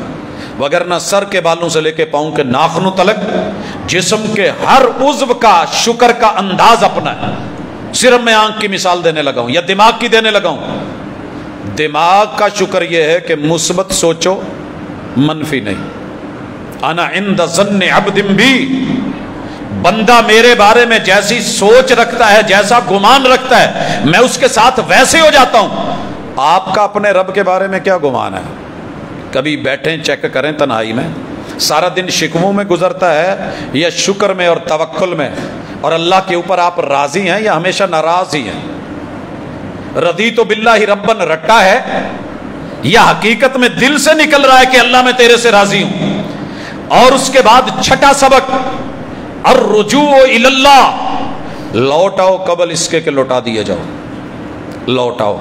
وگرنہ سر کے بالوں سے لے کے پاؤں کے ناخنوں تلک جسم کے ہر عضو کا شکر کا انداز اپنا ہے۔ صرف میں آنکھ کی مثال دینے لگا ہوں یا دماغ کی دینے لگا ہوں۔ دماغ کا شکر یہ ہے کہ مثبت سوچو، منفی نہیں۔ انا عند ظن عبد بھی، بندہ میرے بارے میں جیسی سوچ رکھتا ہے، جیسا گمان رکھتا ہے، میں اس کے ساتھ ویسے ہو جاتا ہوں۔ آپ کا اپنے رب کے بارے میں کیا گمان ہے؟ کبھی بیٹھیں چیک کریں تنہائی میں، سارا دن شکووں میں گزرتا ہے یا شکر میں اور توکل میں؟ اور اللہ کے اوپر آپ راضی ہیں یا ہمیشہ ناراض ہی ہیں؟ رضیت باللہ ربن رٹا ہے یا حقیقت میں دل سے نکل رہا ہے کہ اللہ میں تیرے سے راضی ہوں؟ اور اس کے بعد چھٹا سبق الرجوع الی اللہ، لوٹ آؤ قبل اس کے کہ لوٹا دیے جاؤ۔ لوٹ آؤ،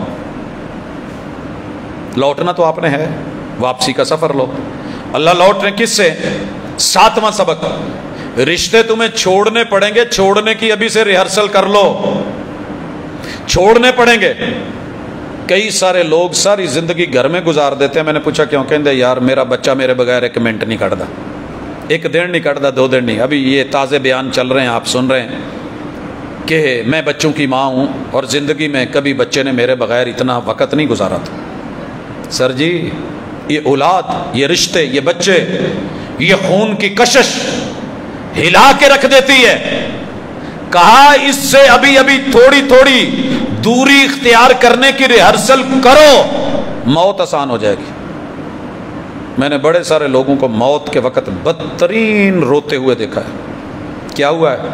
لوٹنا تو آپ نے ہے، واپسی کا سفر لو۔ اللہ لوٹنے کس سے؟ ساتواں سبق رشتے تمہیں چھوڑنے پڑیں گے، چھوڑنے کی ابھی سے ریہرسل کر لو، چھوڑنے پڑیں گے۔ کئی سارے لوگ ساری زندگی گھر میں گزار دیتے ہیں۔ میں نے پوچھا کیوں؟ کہندے یار میرا بچہ میرے بغیر ایک منٹ نہیں کٹدا، ایک دن نہیں کٹدا، 2 دن نہیں۔ ابھی یہ تازے بیان چل رہے ہیں، آپ سن رہے ہیں کہ میں بچوں کی ماں ہوں اور زندگی میں کبھی بچے نے میرے بغیر اتنا وقت نہیں گزارا تھا۔ سر جی، یہ اولاد، یہ رشتے، یہ بچے، یہ خون کی کشش ہلا کے رکھ دیتی ہے۔ کہا اس سے ابھی ابھی تھوڑی تھوڑی دوری اختیار کرنے کی ریہرسل کرو، موت آسان ہو جائے گی۔ میں نے بڑے سارے لوگوں کو موت کے وقت بدترین روتے ہوئے دیکھا ہے۔ کیا ہوا ہے؟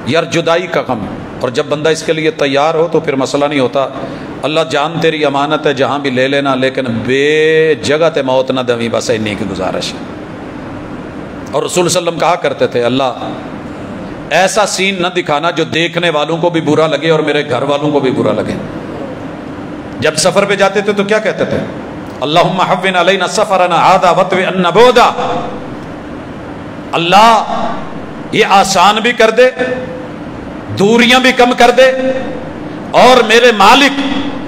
یار جدائی کا غم، اور جب بندہ اس کے لیے تیار ہو تو پھر مسئلہ نہیں ہوتا۔ اللہ جان تیری امانت ہے، جہاں بھی لے لینا، لیکن بے جگہ تے موت نہ دویں، بس اتنی کی گزارش ہے۔ اور رسول صلی اللہ علیہ وسلم کہا کرتے تھے اللہ ایسا سین نہ دکھانا جو دیکھنے والوں کو بھی برا لگے اور میرے گھر والوں کو بھی برا لگے۔ جب سفر پہ جاتے تھے تو کیا کہتے تھے؟ اللہم حون علینا سفرنا ھذا وطوی عنا بعدا، اللہ یہ آسان بھی کر دے، دوریاں بھی کم کر دے، اور میرے مالک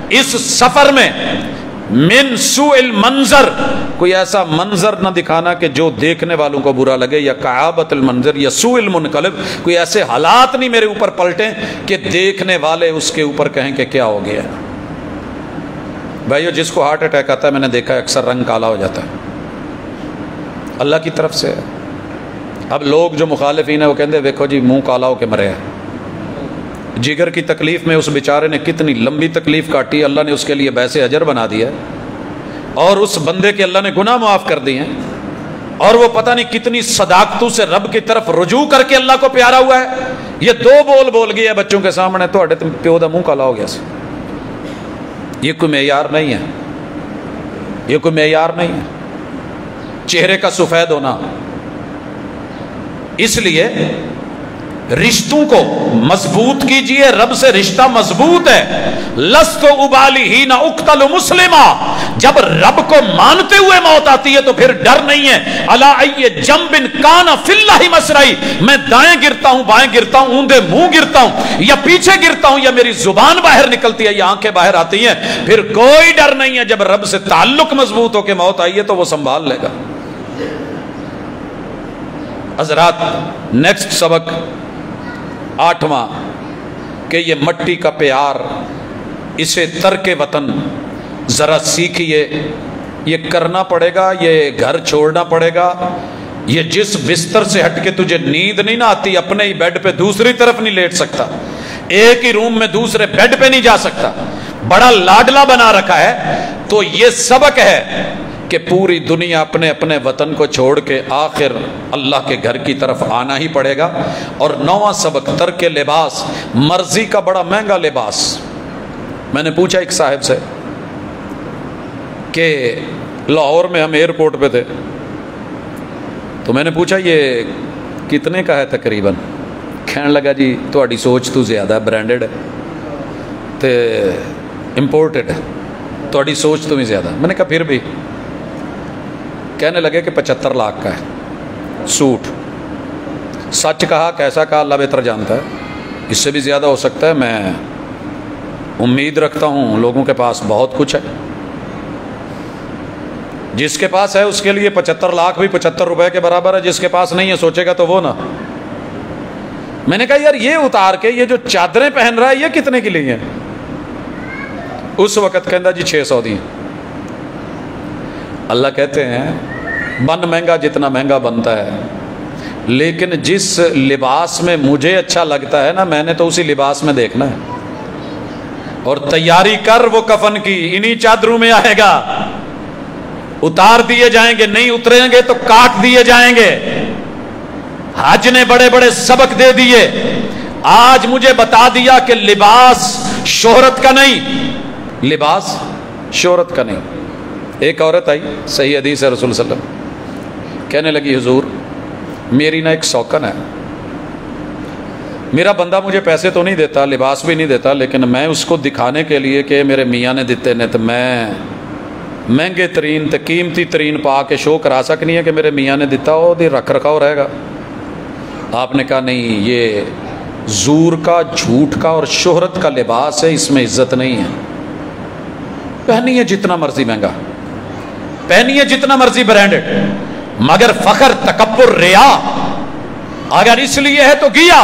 اس سفر میں من سوء المنظر، کوئی ایسا منظر نہ دکھانا کہ جو دیکھنے والوں کو برا لگے، یا کعابت المنظر یا سوء المنقلب، کوئی ایسے حالات نہیں میرے اوپر پلٹیں کہ دیکھنے والے اس کے اوپر کہیں کہ کیا ہو گیا۔ بھائیو جس کو ہارٹ اٹیک آتا ہے میں نے دیکھا ہے اکثر رنگ کالا ہو جاتا ہے، اللہ کی طرف سے۔ اب لوگ جو مخالفین ہیں وہ کہتے ہیں دیکھو جی منہ کالا ہو کے مرے ہیں۔ جگر کی تکلیف میں اس بیچارے نے کتنی لمبی تکلیف کاٹی، اللہ نے اس کے لیے باعث اجر بنا دیا ہے، اور اس بندے کے اللہ نے گناہ معاف کر دیے ہیں، اور وہ پتہ نہیں کتنی صداقتوں سے رب کی طرف رجوع کر کے اللہ کو پیارا ہوا ہے۔ یہ دو بول گیا بچوں کے سامنے تو پیو دا منہ کالا ہو گیا۔ یہ کوئی معیار نہیں ہے، یہ کوئی معیار نہیں ہے چہرے کا سفید ہونا۔ اس لیے رشتوں کو مضبوط کیجئے، رب سے رشتہ مضبوط ہے۔ لست ابالی ہی نہ اقتل مسلمہ، جب رب کو مانتے ہوئے موت آتی ہے تو پھر ڈر نہیں ہے۔ الا ای جنب کان فی اللہ مسرعی، میں دائیں گرتا ہوں بائیں گرتا ہوں، اوندے منہ گرتا ہوں یا پیچھے گرتا ہوں، یا میری زبان باہر نکلتی ہے یا آنکھیں باہر آتی ہیں، پھر کوئی ڈر نہیں ہے۔ جب رب سے تعلق مضبوط ہو کے موت آئی ہے تو وہ سنبھال لے گا۔ حضرات نیکسٹ سبق 8واں کہ یہ مٹی کا پیار، اسے ترک وطن ذرا سیکھیے، یہ کرنا پڑے گا، یہ گھر چھوڑنا پڑے گا۔ یہ جس بستر سے ہٹ کے تجھے نیند نہیں نہ آتی، اپنے ہی بیڈ پہ دوسری طرف نہیں لیٹ سکتا، ایک ہی روم میں دوسرے بیڈ پہ نہیں جا سکتا، بڑا لاڈلا بنا رکھا ہے، تو یہ سبق ہے کہ پوری دنیا اپنے اپنے وطن کو چھوڑ کے آخر اللہ کے گھر کی طرف آنا ہی پڑے گا۔ اور 9واں سبق ترک لباس، مرضی کا بڑا مہنگا لباس۔ میں نے پوچھا ایک صاحب سے کہ لاہور میں ہم ایئرپورٹ پہ تھے، تو میں نے پوچھا یہ کتنے کا ہے تقریباً؟ کہنے لگا جی تہاڈی سوچ تو زیادہ ہے، برانڈڈ ہے تے امپورٹڈ ہے، تہاڈی سوچ تو بھی زیادہ۔ میں نے کہا پھر بھی؟ کہنے لگے کہ 75 لاکھ کا ہے سوٹ۔ سچ کہا کیسا کہا اللہ بہتر جانتا ہے، اس سے بھی زیادہ ہو سکتا ہے، میں امید رکھتا ہوں لوگوں کے پاس بہت کچھ ہے، جس کے پاس ہے اس کے لیے 75 لاکھ بھی 75 روپے کے برابر ہے، جس کے پاس نہیں ہے سوچے گا تو وہ نہ۔ میں نے کہا یار یہ اتار کے یہ جو چادریں پہن رہا ہے یہ کتنے کی لی ہیں؟ اس وقت کہندا جی 600 دی۔ اللہ کہتے ہیں بن مہنگا جتنا مہنگا بنتا ہے، لیکن جس لباس میں مجھے اچھا لگتا ہے نا، میں نے تو اسی لباس میں دیکھنا ہے، اور تیاری کر وہ کفن کی، انہی چادروں میں آئے گا، اتار دیے جائیں گے، نہیں اتریں گے تو کاٹ دیے جائیں گے۔ حج نے بڑے بڑے سبق دے دیے، آج مجھے بتا دیا کہ لباس شہرت کا نہیں، لباس شہرت کا نہیں۔ ایک عورت آئی، صحیح حدیث ہے رسول صلی اللہ علیہ وسلم، کہنے لگی حضور میری نا ایک سوکن ہے، میرا بندہ مجھے پیسے تو نہیں دیتا، لباس بھی نہیں دیتا، لیکن میں اس کو دکھانے کے لیے کہ میرے میاں نے دیتے نے تو میں مہنگے ترین تے قیمتی ترین پا کے شو کرا سکنی ہے کہ میرے میاں نے دیتا ہو، دی رکھ رکھاؤ رہے گا۔ آپ نے کہا نہیں، یہ زور کا، جھوٹ کا اور شہرت کا لباس ہے، اس میں عزت نہیں ہے۔ پہنیے جتنا مرضی مہنگا، پہنیے جتنا مرضی برانڈڈ، مگر فخر تکبر ریا اگر اس لیے ہے تو گیا۔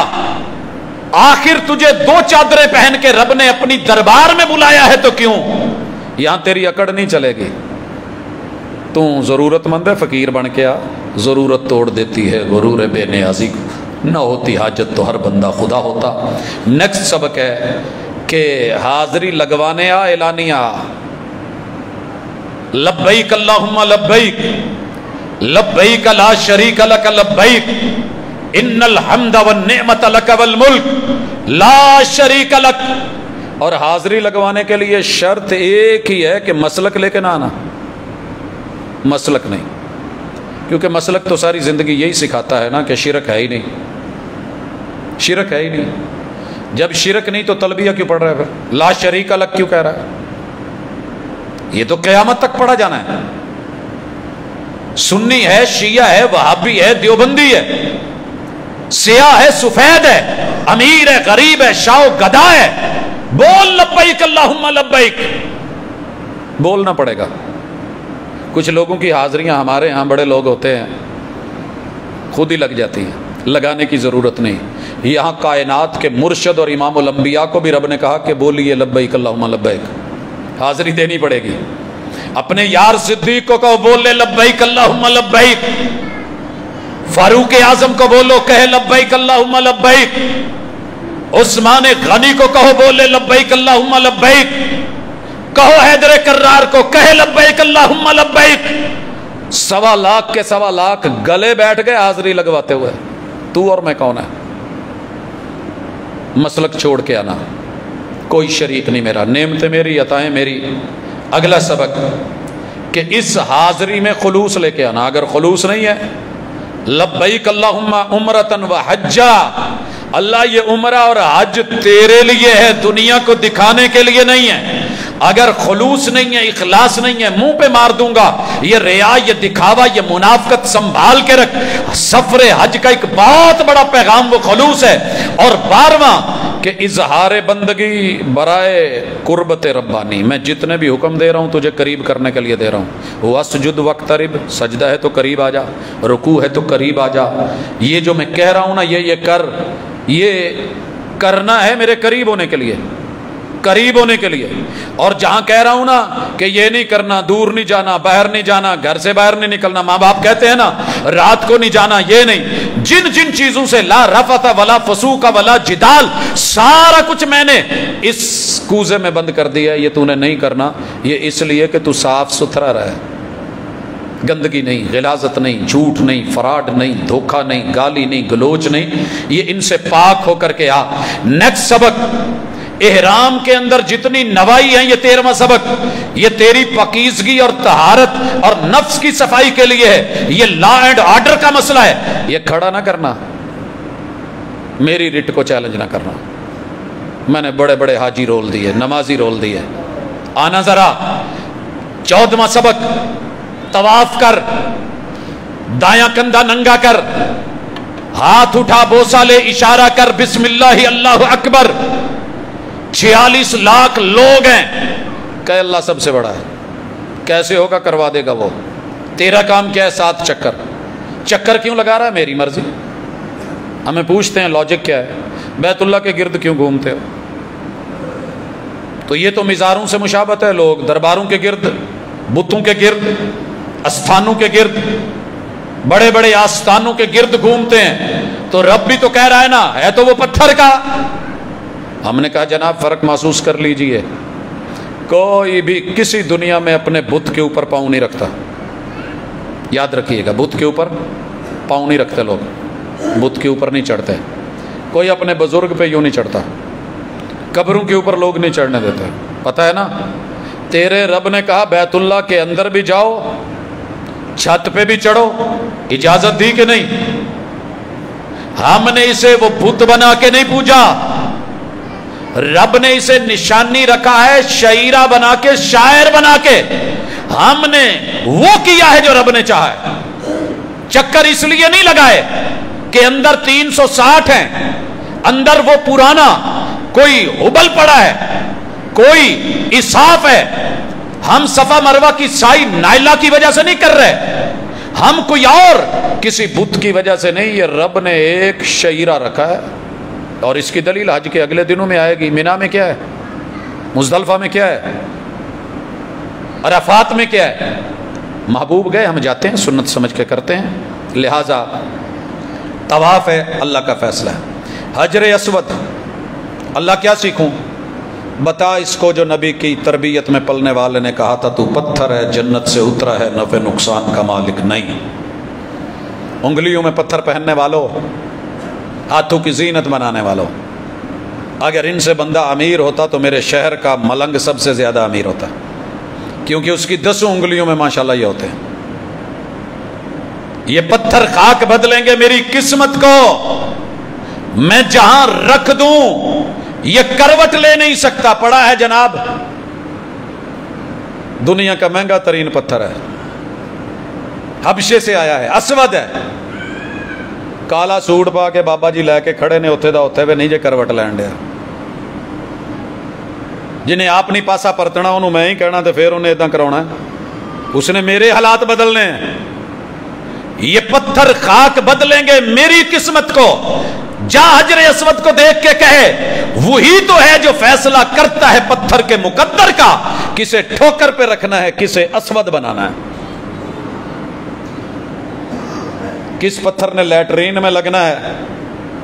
آخر تجھے 2 چادریں پہن کے رب نے اپنی دربار میں بلایا ہے تو کیوں؟ یہاں تیری اکڑ نہیں چلے گی، تو ضرورت مند ہے فقیر بن کے آ، ضرورت توڑ دیتی ہے غرور بے نیازی کو، نہ ہوتی حاجت تو ہر بندہ خدا ہوتا۔ نیکسٹ سبق ہے کہ حاضری لگوانے آ، اعلانیہ لبیک اللہم لبیک لبیک لا شریک لک لبیک ان الحمد والنعمت لک والملک لا شریک لک۔ اور حاضری لگوانے کے لیے شرط ایک ہی ہے کہ مسلک لے کے نہ آنا، مسلک نہیں، کیونکہ مسلک تو ساری زندگی یہی سکھاتا ہے نا کہ شرک ہے ہی نہیں، شرک ہے ہی نہیں۔ جب شرک نہیں تو تلبیہ کیوں پڑھ رہا ہے پھر؟ لا شریک لک کیوں کہہ رہا ہے؟ یہ تو قیامت تک پڑھا جانا ہے۔ سنی ہے، شیعہ ہے، وہابی ہے، دیوبندی ہے، سیاہ ہے، سفید ہے، امیر ہے، غریب ہے، شاہ و گدا ہے، بول لبیک اللہم لبیک، بولنا پڑے گا. کچھ لوگوں کی حاضریاں ہمارے ہاں بڑے لوگ ہوتے ہیں خود ہی لگ جاتی ہیں, لگانے کی ضرورت نہیں. یہاں کائنات کے مرشد اور امام الانبیاء کو بھی رب نے کہا کہ بولیے لبیک اللہم لبیک, حاضری دینی پڑے گی. اپنے یار صدیق کو کہو بول لے لبیک اللہم لبیک, فاروق اعظم کو بولو کہے لبیک اللہم لبیک, عثمان غنی کو کہو بولے لبیک اللہم لبیک, کہو حیدر کرار کو کہے لبیک اللہم لبیک. 1.25 لاکھ کے 1.25 لاکھ گلے بیٹھ گئے حاضری لگواتے ہوئے. تو اور میں کون ہے؟ مسلک چھوڑ کے آنا, کوئی شریک نہیں میرا, نعمتیں میری, عطائیں میری. اگلا سبق کہ اس حاضری میں خلوص لے کے آنا. اگر خلوص نہیں ہے, لبیک اللہم عمرتن و حجا, اللہ یہ عمرہ اور حج تیرے لیے ہے, دنیا کو دکھانے کے لیے نہیں ہے. اگر خلوص نہیں ہے, اخلاص نہیں ہے, منہ پہ مار دوں گا, یہ ریا, یہ دکھاوا, یہ منافقت سنبھال کے رکھ. سفر حج کا ایک بہت بڑا پیغام وہ خلوص ہے. اور 12واں کہ اظہار بندگی برائے قربت ربانی. میں جتنے بھی حکم دے رہا ہوں تجھے قریب کرنے کے لیے دے رہا ہوں. واسجد واقترب, سجدہ ہے تو قریب آ جا, رکوع ہے تو قریب آ جا. یہ جو میں کہہ رہا ہوں نا, یہ کر, یہ کرنا ہے میرے قریب ہونے کے لیے, قریب ہونے کے لیے. اور جہاں کہہ رہا ہوں نا کہ یہ نہیں کرنا, دور نہیں جانا, باہر نہیں جانا, گھر سے باہر نہیں نکلنا, ماں باپ کہتے ہیں نا رات کو نہیں جانا, یہ نہیں. جن چیزوں سے لا رفث ولا فسوق ولا جدال, سارا کچھ میں نے اس کوزے میں بند کر دیا. یہ تو نے نہیں کرنا, یہ اس لیے کہ تو صاف ستھرا رہے, گندگی نہیں, غلاظت نہیں, جھوٹ نہیں, فراڈ نہیں, دھوکہ نہیں, گالی نہیں, گلوچ نہیں. یہ ان سے پاک ہو کر کے آ. نیکسٹ سبق, احرام کے اندر جتنی نوائی ہیں, یہ 13واں سبق, یہ تیری پاکیزگی اور طہارت اور نفس کی صفائی کے لیے ہے. یہ لا اینڈ آرڈر کا مسئلہ ہے. یہ کھڑا نہ کرنا, میری رٹ کو چیلنج نہ کرنا. میں نے بڑے بڑے حاجی رول دیے, نمازی رول دیے. آنا ذرا. 14واں سبق, طواف کر, دایاں کندھا ننگا کر, ہاتھ اٹھا بوسہ لے, اشارہ کر, بسم اللہ اللہ اکبر. 46 لاکھ لوگ ہیں, کہ اللہ سب سے بڑا ہے. کیسے ہوگا, کروا دے گا وہ. تیرا کام کیا ہے, 7 چکر. چکر کیوں لگا رہا ہے, میری مرضی. ہمیں پوچھتے ہیں لاجک کیا ہے, بیت اللہ کے گرد کیوں گھومتے ہو؟ تو یہ تو مزاروں سے مشابہت ہے. لوگ درباروں کے گرد, بتوں کے گرد, استھانوں کے گرد, بڑے بڑے آستانوں کے گرد گھومتے ہیں. تو رب بھی تو کہہ رہا ہے نا, ہے تو وہ پتھر کا. ہم نے کہا جناب فرق محسوس کر لیجئے, کوئی بھی کسی دنیا میں اپنے بت کے اوپر پاؤں نہیں رکھتا. یاد رکھیے گا, بت کے اوپر پاؤں نہیں رکھتے لوگ, بت کے اوپر نہیں چڑھتے. کوئی اپنے بزرگ پہ یوں نہیں چڑھتا, قبروں کے اوپر لوگ نہیں چڑھنے دیتے. پتہ ہے نا, تیرے رب نے کہا بیت اللہ کے اندر بھی جاؤ, چھت پہ بھی چڑھو, اجازت دی کہ نہیں؟ ہم نے اسے وہ بت بنا کے نہیں پوجا, رب نے اسے نشانی رکھا ہے شعیرہ بنا کے, شاعر بنا کے. ہم نے وہ کیا ہے جو رب نے چاہا ہے. چکر اس لیے نہیں لگائے کہ اندر 360 ہیں, اندر وہ پرانا کوئی حبل پڑا ہے, کوئی اساف ہے. ہم صفا مروہ کی سائی نائلہ کی وجہ سے نہیں کر رہے, ہم کوئی اور کسی بت کی وجہ سے نہیں. یہ رب نے ایک شعیرہ رکھا ہے, اور اس کی دلیل حج کے اگلے دنوں میں آئے گی. مینا میں کیا ہے, مزدلفہ میں کیا ہے, عرفات میں کیا ہے. محبوب گئے, ہم جاتے ہیں, سنت سمجھ کے کرتے ہیں. لہذا طواف ہے, اللہ کا فیصلہ ہے. حجر اسود, اللہ کیا سیکھوں, بتا اس کو جو نبی کی تربیت میں پلنے والے نے کہا تھا تو پتھر ہے, جنت سے اترا ہے, نفع نقصان کا مالک نہیں. انگلیوں میں پتھر پہننے والوں, ہاتھوں کی زینت بنانے والوں, اگر ان سے بندہ امیر ہوتا تو میرے شہر کا ملنگ سب سے زیادہ امیر ہوتا, کیونکہ اس کی 10 انگلیوں میں ماشاءاللہ یہ ہوتے ہیں. یہ پتھر خاک بدلیں گے میری قسمت کو. میں جہاں رکھ دوں یہ کروٹ لے نہیں سکتا. پڑا ہے جناب, دنیا کا مہنگا ترین پتھر ہے, حبشے سے آیا ہے, اسود ہے. کالا سوٹ پا کے بابا جی لے کے کھڑے نے اتنے دا اتنے وے نہیں جے کروٹ لین دیا. جنہیں آپ نہیں پاسا پرتنا انہوں میں ہی کہنا تو پھر انہیں ادھا کراؤنا ہے. اس نے میرے حالات بدلنے ہیں. یہ پتھر خاک بدلیں گے میری قسمت کو. جا حجر اسود کو دیکھ کے کہے وہی تو ہے جو فیصلہ کرتا ہے پتھر کے مقدر کا, کسے ٹھوکر پہ رکھنا ہے کسے اسود بنانا ہے, کس پتھر نے لیٹرین میں لگنا ہے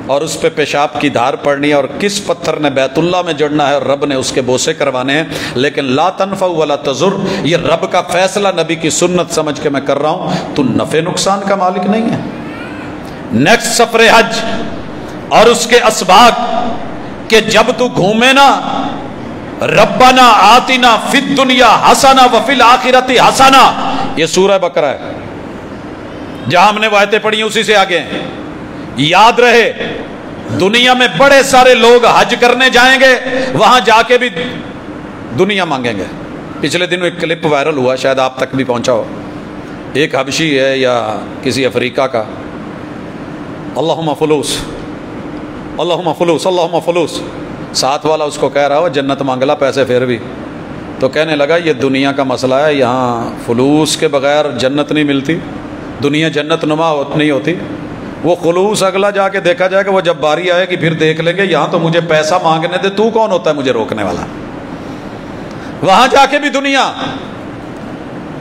اور اس پہ پیشاب کی دھار پڑنی ہے, اور کس پتھر نے بیت اللہ میں جڑنا ہے اور رب نے اس کے بوسے کروانے ہیں. لیکن لا تنفع ولا تضر, یہ رب کا فیصلہ نبی کی سنت سمجھ کے میں کر رہا ہوں, تو نفع نقصان کا مالک نہیں ہے. نیکسٹ سفر حج اور اس کے اسباق کہ جب تو گھومے نا, ربنا آتنا فی الدنیا حسنہ وفی الآخرۃ حسنہ, یہ سورہ بقرہ ہے, جہاں ہم نے وہ آیتیں پڑھی اسی سے آگے ہیں. یاد رہے دنیا میں بڑے سارے لوگ حج کرنے جائیں گے, وہاں جا کے بھی دنیا مانگیں گے. پچھلے دن ایک کلپ وائرل ہوا, شاید آپ تک بھی پہنچا ہو. ایک حبشی ہے یا کسی افریقہ کا, اللہم فلوس اللہم فلوس اللہم فلوس, ساتھ والا اس کو کہہ رہا ہو جنت مانگلا پیسے پھر بھی, تو کہنے لگا یہ دنیا کا مسئلہ ہے, یہاں فلوس کے بغیر جنت نہیں ملتی, دنیا جنت نما نہیں ہوتی. وہ خلوص اگلا جا کے دیکھا جائے کہ وہ جب باری آئے گی پھر دیکھ لیں گے, یہاں تو مجھے پیسہ مانگنے دے, تو کون ہوتا ہے مجھے روکنے والا. وہاں جا کے بھی دنیا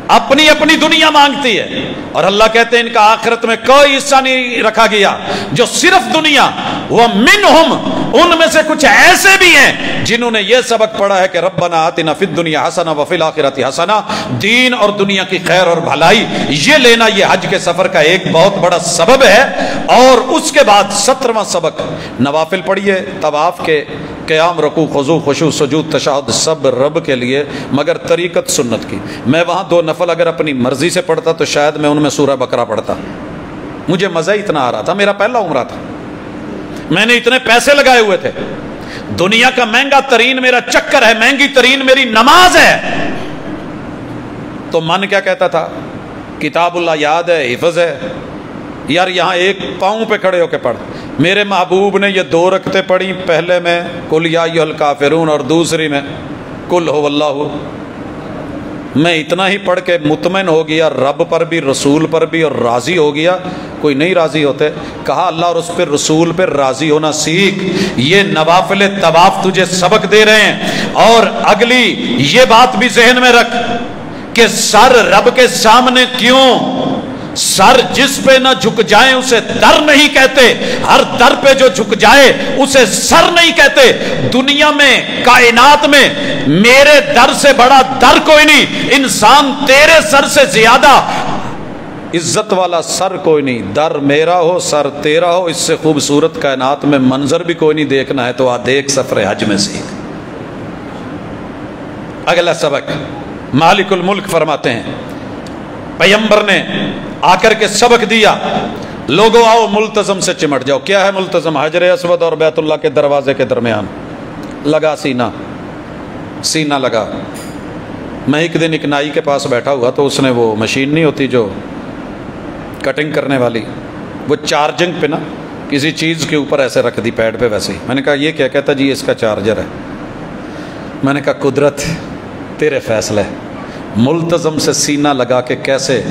اپنی اپنی دنیا مانگتی ہے, اور اللہ کہتے ہیں ان کا آخرت میں کوئی حصہ نہیں رکھا گیا, جو صرف دنیا. وَمِنْهُمْ, ان میں سے کچھ ایسے بھی ہیں جنہوں نے یہ سبق پڑھا ہے کہ ربنا آتنا فی الدنیا حسنہ وفی الآخرۃ حسنہ, دین اور دنیا کی خیر اور بھلائی یہ لینا یہ حج کے سفر کا ایک بہت بڑا سبب ہے. اور اس کے بعد 17واں سبق نوافل پڑھیے, طواف کے قیام, رکوع, خضوع, خشوع, سجود, تشہد, سب رب کے لیے, مگر طریقت سنت کی. میں وہاں 2 نفل اگر اپنی مرضی سے پڑھتا تو شاید میں ان میں سورہ بقرہ پڑھتا, مجھے مزہ اتنا آ رہا تھا, میرا پہلا عمرہ تھا, میں نے اتنے پیسے لگائے ہوئے تھے, دنیا کا مہنگا ترین میرا چکر ہے, مہنگی ترین میری نماز ہے. تو من کیا کہتا تھا, کتاب اللہ یاد ہے, حفظ ہے, یار یہاں ایک پاؤں پہ کھڑے ہو کے پڑھ. میرے محبوب نے یہ 2 رکعتیں پڑھی, پہلے میں قل یا ایھا الکافرون اور دوسری میں قل ھو اللہ. میں اتنا ہی پڑھ کے مطمئن ہو گیا, رب پر بھی رسول پر بھی, اور راضی ہو گیا. کوئی نہیں راضی ہوتے, کہا اللہ اور اس پہ رسول پہ راضی ہونا سیکھ, یہ نوافل طواف تجھے سبق دے رہے ہیں. اور اگلی یہ بات بھی ذہن میں رکھ کہ سر رب کے سامنے کیوں, سر جس پہ نہ جھک جائیں اسے در نہیں کہتے, ہر در پہ جو جھک جائے اسے سر نہیں کہتے. دنیا میں کائنات میں میرے در سے بڑا در کوئی نہیں, انسان تیرے سر سے زیادہ عزت والا سر کوئی نہیں. در میرا ہو سر تیرا ہو, اس سے خوبصورت کائنات میں منظر بھی کوئی نہیں دیکھنا ہے تو دیکھ سفر حج میں سیکھ. اگلا سبق مالک الملک فرماتے ہیں, پیغمبر نے آ کر کے سبق دیا, لوگوں آؤ ملتزم سے چمٹ جاؤ. کیا ہے ملتزم؟ حجر اسود اور بیت اللہ کے دروازے کے درمیان لگا سینہ, سینہ لگا. میں ایک دن ایک نائی کے پاس بیٹھا ہوا تو اس نے وہ مشین نہیں ہوتی جو کٹنگ کرنے والی, وہ چارجنگ پہ نا کسی چیز کے اوپر ایسے رکھ دی پیڈ پہ ویسے ہی. میں نے کہا یہ کیا؟ کہتا جی اس کا چارجر ہے. میں نے کہا قدرت تیرے فیصلے, ملتزم سے سینہ لگا کے کیسے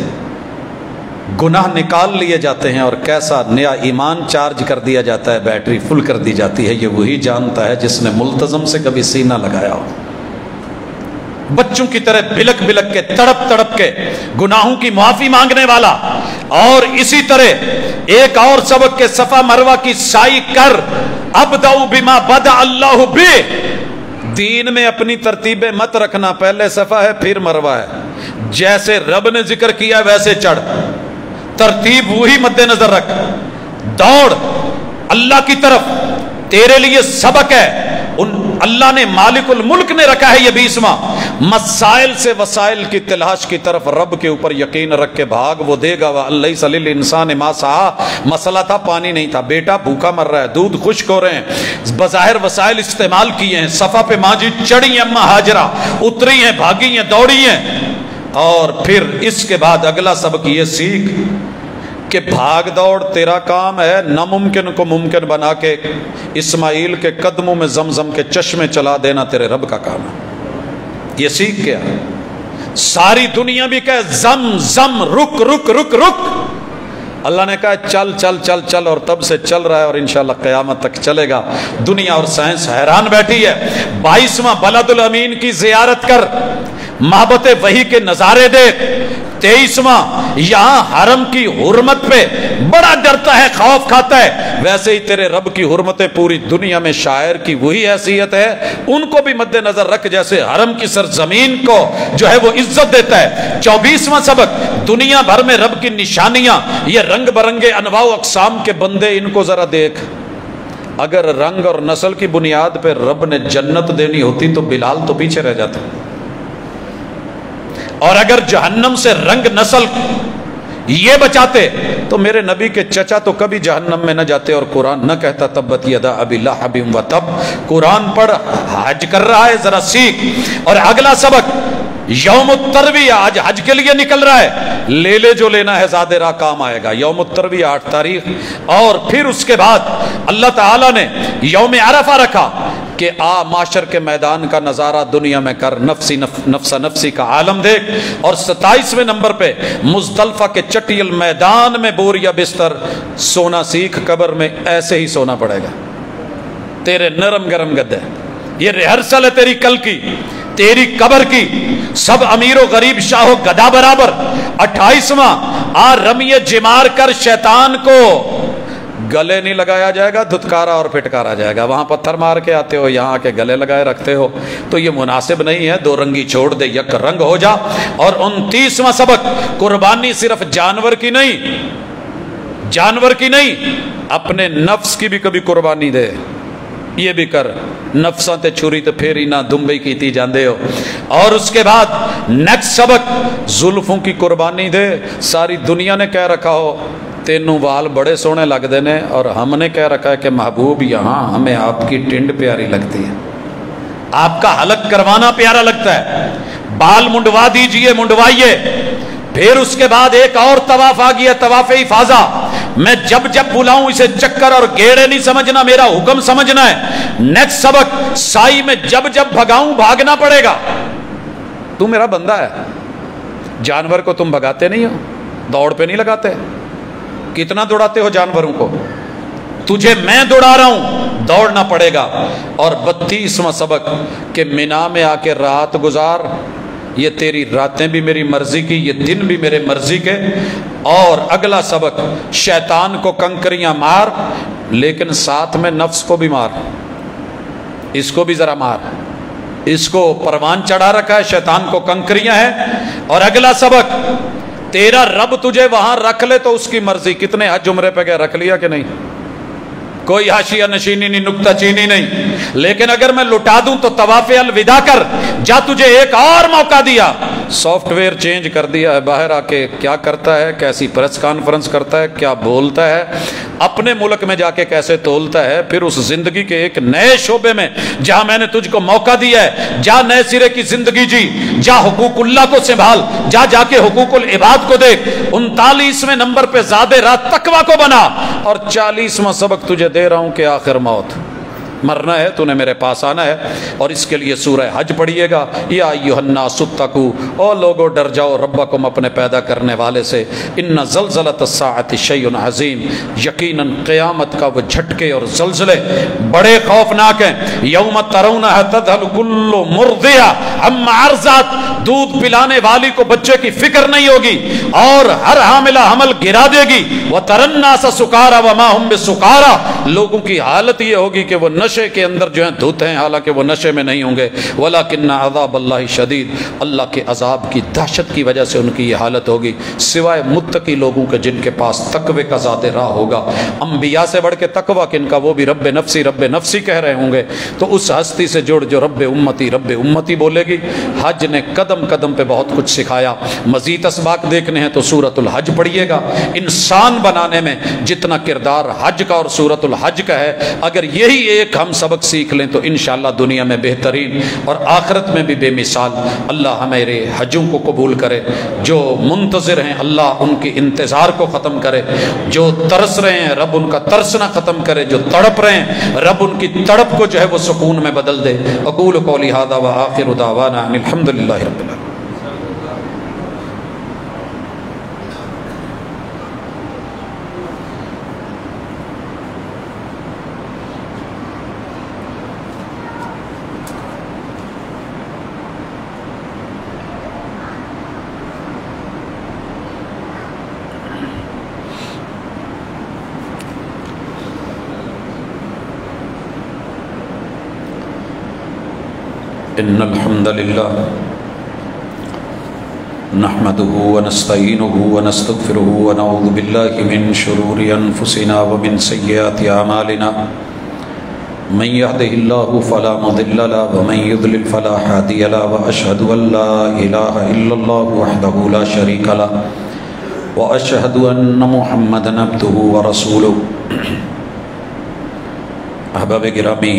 گناہ نکال لیے جاتے ہیں اور کیسا نیا ایمان چارج کر دیا جاتا ہے, بیٹری فل کر دی جاتی ہے, یہ وہی جانتا ہے جس نے ملتزم سے کبھی سینہ لگایا ہو. بچوں کی طرح بلک بلک کے تڑپ تڑپ کے گناہوں کی معافی مانگنے والا. اور اسی طرح ایک اور سبق کے صفا مروہ کی سعی کر, ابدأ بما بدأ اللہ بہ, دین میں اپنی ترتیبیں مت رکھنا, پہلے صفا ہے پھر مروہ ہے, جیسے رب نے ذکر کیا ویسے چڑھ, ترتیب وہی مد نظر رکھ, دوڑ اللہ کی طرف. تیرے لیے سبق ہے, اللہ نے مالک الملک نے رکھا ہے یہ 20واں. مسائل سے وسائل کی تلاش کی طرف رب کے اوپر یقین رکھ کے بھاگ, وہ دے گا. وَلَيْسَ لِلْإِنسَانِ مَا سَعَىٰ, مسئلہ تھا پانی نہیں تھا, بیٹا بھوکا مر رہا ہے, دودھ خشک ہو رہے ہیں, بظاہر وسائل استعمال کیے ہیں. صفا پہ ماں جی چڑھی ہیں, اماں ہاجرہ اتری ہیں, بھاگی ہیں, دوڑی ہیں. اور پھر اس کے بعد اگلا سبق یہ سیکھ کہ بھاگ دوڑ تیرا کام ہے، ناممکن کو ممکن بنا کے اسماعیل کے قدموں میں زمزم کے چشمے چلا دینا تیرے رب کا کام ہے۔ یہ سیکھ گیا۔ ساری دنیا بھی کہے زم زم، رک رک رک رک، اللہ نے کہا چل چل چل چل، اور تب سے چل رہا ہے اور انشاءاللہ قیامت تک چلے گا۔ دنیا اور سائنس حیران بیٹھی ہے۔ 22واں بلد الامین کی زیارت کر، محبت وحی کے نظارے دیکھ۔ 23واں یہاں حرم کی حرمت پہ بڑا ڈرتا ہے، خوف کھاتا ہے۔ ویسے ہی تیرے رب کی حرمتیں پوری دنیا میں شاعر کی وہی حیثیت ہے، ان کو بھی مد نظر رکھ جیسے حرم کی سرزمین کو جو ہے وہ عزت دیتا ہے۔ 24واں سبق، دنیا بھر میں رب کی نشانیاں، یہ رنگ برنگے انواع و اقسام کے بندے، ان کو ذرا دیکھ۔ اگر رنگ اور نسل کی بنیاد پہ رب نے جنت دینی ہوتی تو بلال تو پیچھے رہ جاتا، اور اگر جہنم سے رنگ نسل یہ بچاتے تو میرے نبی کے چچا تو کبھی جہنم میں نہ جاتے، اور قرآن نہ کہتا تبت یدا ابی لہب و تب۔ قرآن پڑھ، حج کر رہا ہے، ذرا سیکھ۔ اور اگلا سبق یوم الترویہ، آج حج کے لیے نکل رہا ہے، لے لے جو لینا ہے، زیادہ راہ کام آئے گا۔ یوم الترویہ 8 تاریخ، اور پھر اس کے بعد اللہ تعالیٰ نے یوم عرفہ رکھا کہ آ معاشر کے میدان کا نظارہ دنیا میں کر، نفسی نفسا نفسی کا عالم دیکھ۔ اور 27ویں نمبر پہ مزدلفہ کے چٹیل میدان میں بوریا بستر سونا سیکھ، قبر میں ایسے ہی سونا پڑے گا، تیرے نرم گرم گدے۔ یہ ریہرسل ہے تیری کل کی، تیری قبر کی۔ سب امیر و غریب، شاہ و گدھا برابر۔ 28واں آ رمی جمار کر، شیطان کو گلے نہیں لگایا جائے گا، دھتکارا اور پھٹکارا جائے گا۔ وہاں پتھر مار کے آتے ہو، یہاں کے گلے لگائے رکھتے ہو، تو یہ مناسب نہیں ہے۔ 2 رنگی چھوڑ دے، یک رنگ ہو جا۔ اور 29واں سبق، قربانی صرف جانور کی نہیں، جانور کی نہیں، اپنے نفس کی بھی کبھی قربانی دے، یہ بھی کر۔ نفساں تے چھری تے پھیری نہ دمبئی کیتی جاندے ہو۔ اور اس کے بعد نیکسٹ سبق، زلفوں کی قربانی دے۔ ساری دنیا نے کہہ رکھا ہو تینوں وال بڑے سونے لگ دینے، اور ہم نے کہہ رکھا ہے کہ محبوب یہاں ہمیں آپ کی ٹنڈ پیاری لگتی ہے، آپ کا حلق کروانا پیارا لگتا ہے، بال منڈوا دیجئے، منڈوائیے۔ پھر اس کے بعد ایک اور طواف آ گیا، طواف افاضہ۔ میں جب جب بلاؤں اسے چکر اور گیڑے نہیں سمجھنا، میرا حکم سمجھنا ہے۔ نیکسٹ سبق، سائی میں جب جب بھگاؤں بھاگنا پڑے گا۔ تو میرا بندہ ہے، جانور کو تم بھگاتے نہیں ہو، دوڑ پہ نہیں لگاتے، کتنا دوڑاتے ہو جانوروں کو، تجھے میں دوڑا رہا ہوں، دوڑنا پڑے گا۔ اور 32واں سبق کہ مینا میں آ کے رات گزار، یہ تیری راتیں بھی میری مرضی کی، یہ دن بھی میرے مرضی کے۔ اور اگلا سبق، شیطان کو کنکریاں مار، لیکن ساتھ میں نفس کو بھی مار، اس کو بھی ذرا مار، اس کو پروان چڑھا رکھا ہے، شیطان کو کنکریاں ہیں۔ اور اگلا سبق، تیرا رب تجھے وہاں رکھ لے تو اس کی مرضی۔ کتنے حج عمرے پہ گئے، رکھ لیا کہ نہیں؟ کوئی حاشیہ نشینی نہیں، نکتہ چینی نہیں۔ لیکن اگر میں لٹا دوں تو طواف الوداع کر جا، تجھے ایک اور موقع دیا، سافٹ ویئر چینج کر دیا ہے، باہر آ کے کیا کرتا ہے، کیسی پریس کانفرنس کرتا ہے، کیا بولتا ہے، اپنے ملک میں جا کے کیسے تولتا ہے، پھر اس زندگی کے ایک نئے شعبے میں جہاں میں نے تجھ کو موقع دیا ہے، جا نئے سرے کی زندگی جی، جا حقوق اللہ کو سنبھال، جا کے حقوق العباد کو دیکھ۔ 39ویں نمبر پہ زیادہ رات تقویٰ کو بنا۔ اور 40واں سبق تجھے دے رہا ہوں کہ آخر موت، مرنا ہے تو نے میرے پاس آنا ہے۔ اور اس کے لیے سورہ حج پڑھیے گا، یا ایھا الناس اتقوا، او لوگو ڈر جاؤ ربکم، اپنے پیدا کرنے والے سے۔ ان زلزلۃ الساعۃ شیء عظیم، یقیناً قیامت کا وہ جھٹکے اور زلزلے بڑے خوفناک ہیں۔ یوم ترونھا تذہل کل مرضعہ عما ارضعت، دودھ پلانے والی کو بچے کی فکر نہیں ہوگی، اور ہر حاملہ حمل گرا دے گی۔ وتری الناس سکارى وما هم بسکارى، لوگوں کی حالت یہ ہوگی کہ وہ نشے کے اندر جو ہیں دھت ہیں، حالانکہ وہ نشے میں نہیں ہوں گے۔ ولیکن عذاب اللہ شدید، اللہ کے عذاب کی دہشت کی وجہ سے ان کی یہ حالت ہوگی، سوائے متقی لوگوں کے جن کے پاس تقوی کا زیادہ راہ ہوگا۔ انبیاء سے بڑھ کے تقوی کن کا، وہ بھی رب نفسی کہہ رہے ہوں گے، تو اس ہستی سے جڑ جو رب امتی بولے گی۔ حج نے قدم قدم پہ بہت کچھ سکھایا۔ مزید اسباق دیکھنے ہیں تو سورۃ الحج پڑھیے گا۔ انسان بنانے میں جتنا کردار حج کا اور سورۃ الحج کا ہے، اگر یہی ایک ایک ہم سبق سیکھ لیں تو انشاءاللہ دنیا میں بہترین اور آخرت میں بھی بے مثال اللہ ہمارے حجوں کو قبول کرے. جو منتظر ہیں اللہ ان کی انتظار کو ختم کرے. جو ترس رہے ہیں رب ان کا ترسنا ختم کرے. جو تڑپ رہے ہیں رب ان کی تڑپ کو جو ہے وہ سکون میں بدل دے. اقول قولی ھذا وآخر دعوانا ان الحمدللہ رب العالمین. ان الحمد للہ نحمده ونستعینه ونستغفره ونعوذ باللہ من شرور انفسنا ومن سیئات اعمالنا من يهده الله فلا مضل له ومن يضلل فلا هادي له واشهد ان لا اله الا الله وحده لا شريك له واشهد ان محمدا عبده ورسوله. احباب گرامی،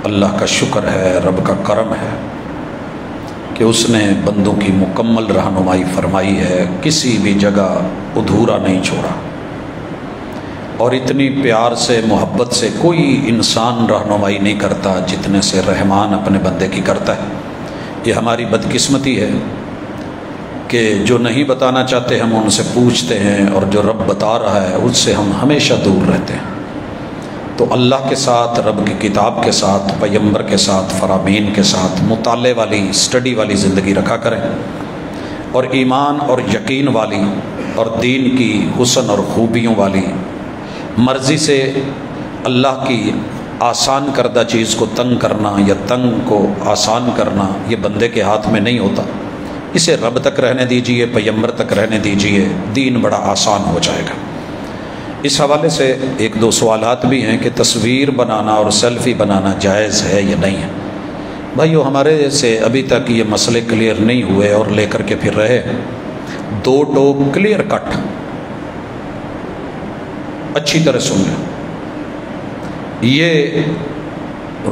اللہ کا شکر ہے، رب کا کرم ہے کہ اس نے بندوں کی مکمل رہنمائی فرمائی ہے، کسی بھی جگہ ادھورا نہیں چھوڑا. اور اتنی پیار سے محبت سے کوئی انسان رہنمائی نہیں کرتا جتنے سے رحمان اپنے بندے کی کرتا ہے. یہ ہماری بدقسمتی ہے کہ جو نہیں بتانا چاہتے ہم ان سے پوچھتے ہیں، اور جو رب بتا رہا ہے اس سے ہم ہمیشہ دور رہتے ہیں. تو اللہ کے ساتھ، رب کی کتاب کے ساتھ، پیغمبر کے ساتھ، فرامین کے ساتھ مطالعے والی، اسٹڈی والی زندگی رکھا کریں، اور ایمان اور یقین والی اور دین کی حسن اور خوبیوں والی. مرضی سے اللہ کی آسان کردہ چیز کو تنگ کرنا یا تنگ کو آسان کرنا یہ بندے کے ہاتھ میں نہیں ہوتا. اسے رب تک رہنے دیجئے، پیغمبر تک رہنے دیجئے، دین بڑا آسان ہو جائے گا. اس حوالے سے ایک دو سوالات بھی ہیں کہ تصویر بنانا اور سیلفی بنانا جائز ہے یا نہیں ہے. بھائیو، ہمارے سے ابھی تک یہ مسئلے کلیئر نہیں ہوئے اور لے کر کے پھر رہے. دو ٹوک کلیئر کٹ اچھی طرح سن لیں. یہ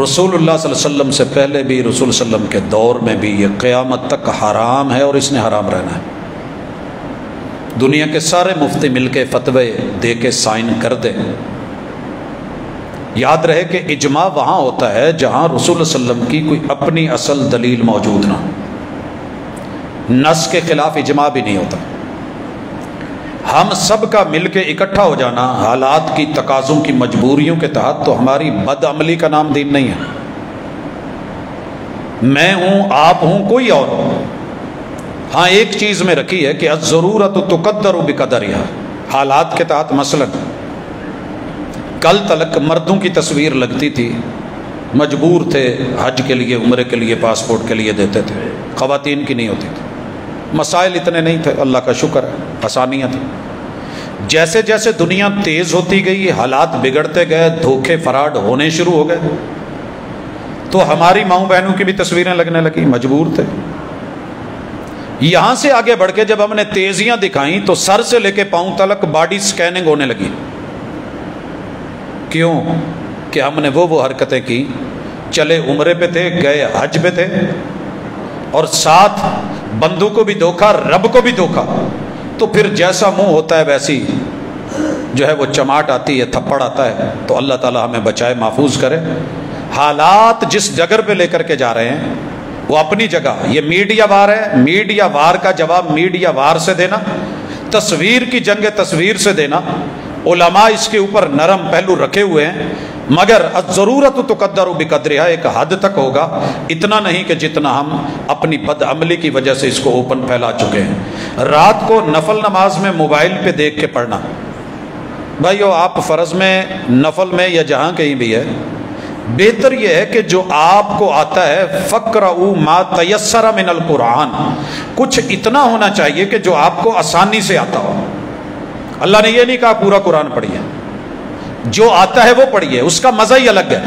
رسول اللہ صلی اللہ علیہ وسلم سے پہلے بھی، رسول صلی اللہ علیہ وسلم کے دور میں بھی یہ قیامت تک حرام ہے، اور اس نے حرام رہنا ہے. دنیا کے سارے مفتی مل کے فتوے دے کے سائن کر دیں. یاد رہے کہ اجماع وہاں ہوتا ہے جہاں رسول اللہ صلی اللہ علیہ وسلم کی کوئی اپنی اصل دلیل موجود نہ. نص کے خلاف اجماع بھی نہیں ہوتا. ہم سب کا مل کے اکٹھا ہو جانا حالات کی تقاضوں کی مجبوریوں کے تحت تو ہماری بد عملی کا نام دین نہیں ہے. میں ہوں، آپ ہوں، کوئی اور ہو. ہاں ایک چیز میں رکھی ہے کہ الضرورت تقدر بقدرها. حالات کے تحت مثلا کل تلک مردوں کی تصویر لگتی تھی، مجبور تھے، حج کے لیے، عمرے کے لیے، پاسپورٹ کے لیے دیتے تھے. خواتین کی نہیں ہوتی تھی. مسائل اتنے نہیں تھے، اللہ کا شکر ہے، آسانیاں تھیں. جیسے جیسے دنیا تیز ہوتی گئی، حالات بگڑتے گئے، دھوکے فراڈ ہونے شروع ہو گئے، تو ہماری ماؤں بہنوں کی بھی تصویریں لگنے لگی. مجبور تھے. یہاں سے آگے بڑھ کے جب ہم نے تیزیاں دکھائیں تو سر سے لے کے پاؤں تلک باڈی سکیننگ ہونے لگی. کیوں؟ کہ ہم نے وہ حرکتیں کی. چلے عمرے پہ تھے، گئے حج پہ تھے، اور ساتھ بندوں کو بھی دھوکا، رب کو بھی دھوکا. تو پھر جیسا منہ ہوتا ہے ویسی جو ہے وہ چماٹ آتی ہے، تھپڑ آتا ہے. تو اللہ تعالی ہمیں بچائے، محفوظ کرے. حالات جس جگر پہ لے کر کے جا رہے ہیں وہ اپنی جگہ. یہ میڈیا وار ہے، میڈیا وار کا جواب میڈیا وار سے دینا، تصویر کی جنگ تصویر سے دینا. علماء اس کے اوپر نرم پہلو رکھے ہوئے ہیں، مگر الضرورت تقدر بقدرها. ایک حد تک ہوگا، اتنا نہیں کہ جتنا ہم اپنی بد عملی کی وجہ سے اس کو اوپن پھیلا چکے ہیں. رات کو نفل نماز میں موبائل پہ دیکھ کے پڑھنا. بھائیو، آپ فرض میں، نفل میں، یا جہاں کہیں بھی ہے، بہتر یہ ہے کہ جو آپ کو آتا ہے فَقْرَؤُوا مَا تَيَسَّرَ مِنَ الْقُرْآنِ، کچھ اتنا ہونا چاہیے کہ جو آپ کو آسانی سے آتا ہو. اللہ نے یہ نہیں کہا پورا قرآن پڑھیے، جو آتا ہے وہ پڑھیے، اس کا مزہ ہی الگ ہے.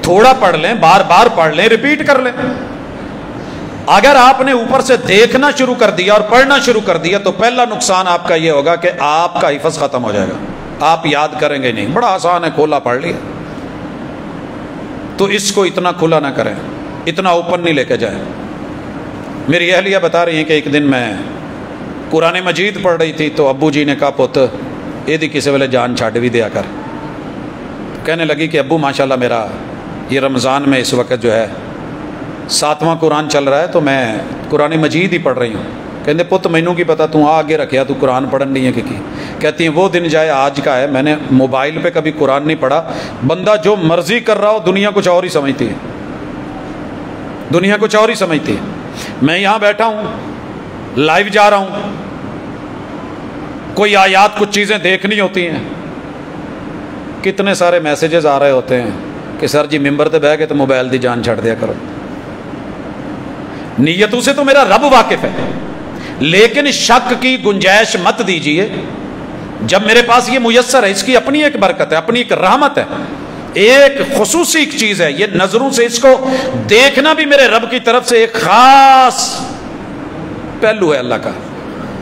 تھوڑا پڑھ لیں، بار بار پڑھ لیں، ریپیٹ کر لیں. اگر آپ نے اوپر سے دیکھنا شروع کر دیا اور پڑھنا شروع کر دیا تو پہلا نقصان آپ کا یہ ہوگا کہ آپ کا حفظ ختم ہو جائے گا. آپ یاد کریں گے نہیں. بڑا آسان ہے، کھولا پڑھ لیا. تو اس کو اتنا کھلا نہ کریں، اتنا اوپن نہیں لے کے جائیں۔ میری اہلیہ بتا رہی ہیں کہ ایک دن میں قرآن مجید پڑھ رہی تھی تو ابو جی نے کہا پت یہ دی کسی ویلے جان چھڈ بھی دیا کر۔ کہنے لگی کہ ابو ماشاءاللہ میرا یہ رمضان میں اس وقت جو ہے 7واں قرآن چل رہا ہے تو میں قرآن مجید ہی پڑھ رہی ہوں۔ کہتے پت مینوں کی پتا تو آگے رکھیا تو قرآن پڑھن نہیں ہے کہ کی۔ کہتی ہیں وہ دن جائے آج کا ہے، میں نے موبائل پہ کبھی قرآن نہیں پڑھا۔ بندہ جو مرضی کر رہا ہو دنیا کچھ اور ہی سمجھتی ہے، دنیا کچھ اور ہی سمجھتی ہے۔ میں یہاں بیٹھا ہوں، لائیو جا رہا ہوں، کوئی آیات کچھ چیزیں دیکھنی ہوتی ہیں، کتنے سارے میسیجز آ رہے ہوتے ہیں کہ سر جی ممبر تے بہ کے تو موبائل دی جان چھڑ دیا کرو۔ نیتوں سے تو میرا رب واقف ہے، لیکن شک کی گنجائش مت دیجئے۔ جب میرے پاس یہ میسر ہے، اس کی اپنی ایک برکت ہے، اپنی ایک رحمت ہے، ایک خصوصی ایک چیز ہے، یہ نظروں سے اس کو دیکھنا بھی میرے رب کی طرف سے ایک خاص پہلو ہے اللہ کا۔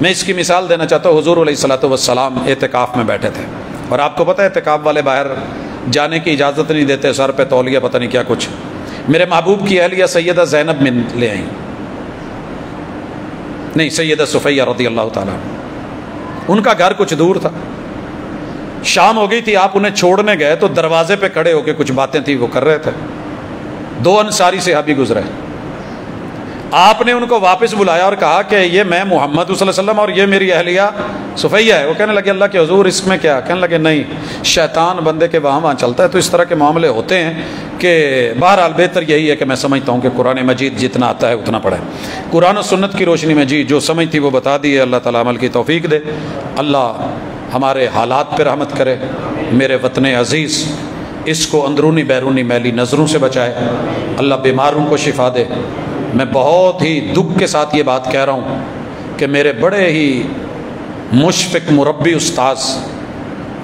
میں اس کی مثال دینا چاہتا ہوں۔ حضور علیہ الصلوۃ والسلام اعتکاف میں بیٹھے تھے، اور آپ کو پتہ ہے اعتکاف والے باہر جانے کی اجازت نہیں دیتے، سر پہ تولیہ پتہ نہیں کیا کچھ۔ میرے محبوب کی اہلیہ سیدہ زینب من لے آئیں، نہیں سیدہ صفیہ رضی اللہ تعالیٰ، ان کا گھر کچھ دور تھا، شام ہو گئی تھی، آپ انہیں چھوڑنے گئے تو دروازے پہ کھڑے ہو کے کچھ باتیں تھی وہ کر رہے تھے۔ 2 انصاری صحابی گزرے، آپ نے ان کو واپس بلایا اور کہا کہ یہ میں محمد صلی اللہ علیہ وسلم اور یہ میری اہلیہ صفیہ ہے۔ وہ کہنے لگے اللہ کے حضور اس میں کیا؟ کہنے لگے نہیں، شیطان بندے کے وہاں چلتا ہے، تو اس طرح کے معاملے ہوتے ہیں کہ بہرحال بہتر یہی ہے کہ میں سمجھتا ہوں کہ قرآن مجید جتنا آتا ہے اتنا پڑھیں۔ قرآن و سنت کی روشنی میں جی جو سمجھ تھی وہ بتا دی ہے، اللہ تعالیٰ عمل کی توفیق دے۔ اللہ ہمارے حالات پہ رحمت کرے۔ میرے وطن عزیز اس کو اندرونی بیرونی میلی نظروں سے بچائے، اللہ بیماروں کو شفا دے۔ میں بہت ہی دکھ کے ساتھ یہ بات کہہ رہا ہوں کہ میرے بڑے ہی مشفق مربی استاذ،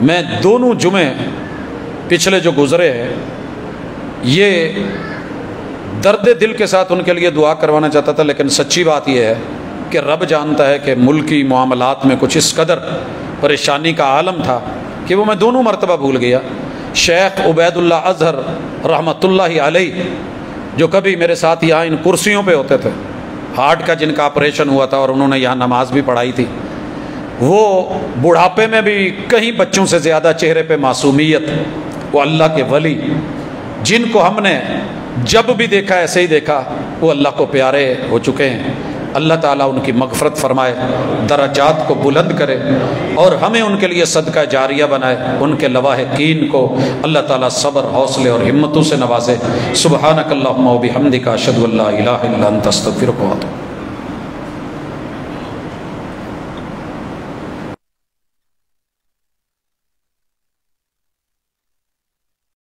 میں دونوں جمعے پچھلے جو گزرے ہیں یہ درد دل کے ساتھ ان کے لیے دعا کروانا چاہتا تھا، لیکن سچی بات یہ ہے کہ رب جانتا ہے کہ ملکی معاملات میں کچھ اس قدر پریشانی کا عالم تھا کہ وہ میں دونوں مرتبہ بھول گیا۔ شیخ عبید اللہ اظہر رحمۃ اللہ علیہ جو کبھی میرے ساتھ یہاں ان کرسیوں پہ ہوتے تھے، ہارٹ کا جن کا آپریشن ہوا تھا اور انہوں نے یہاں نماز بھی پڑھائی تھی، وہ بڑھاپے میں بھی کہیں بچوں سے زیادہ چہرے پہ معصومیت، وہ اللہ کے ولی جن کو ہم نے جب بھی دیکھا ایسے ہی دیکھا، وہ اللہ کو پیارے ہو چکے ہیں۔ اللہ تعالیٰ ان کی مغفرت فرمائے، درجات کو بلند کرے اور ہمیں ان کے لیے صدقہ جاریہ بنائے۔ ان کے لواحقین کو اللہ تعالیٰ صبر، حوصلے اور ہمتوں سے نوازے۔ سبحانک اللہم و بحمدک، اشہد ان لا الہ الا انت، استغفرک و اتوب۔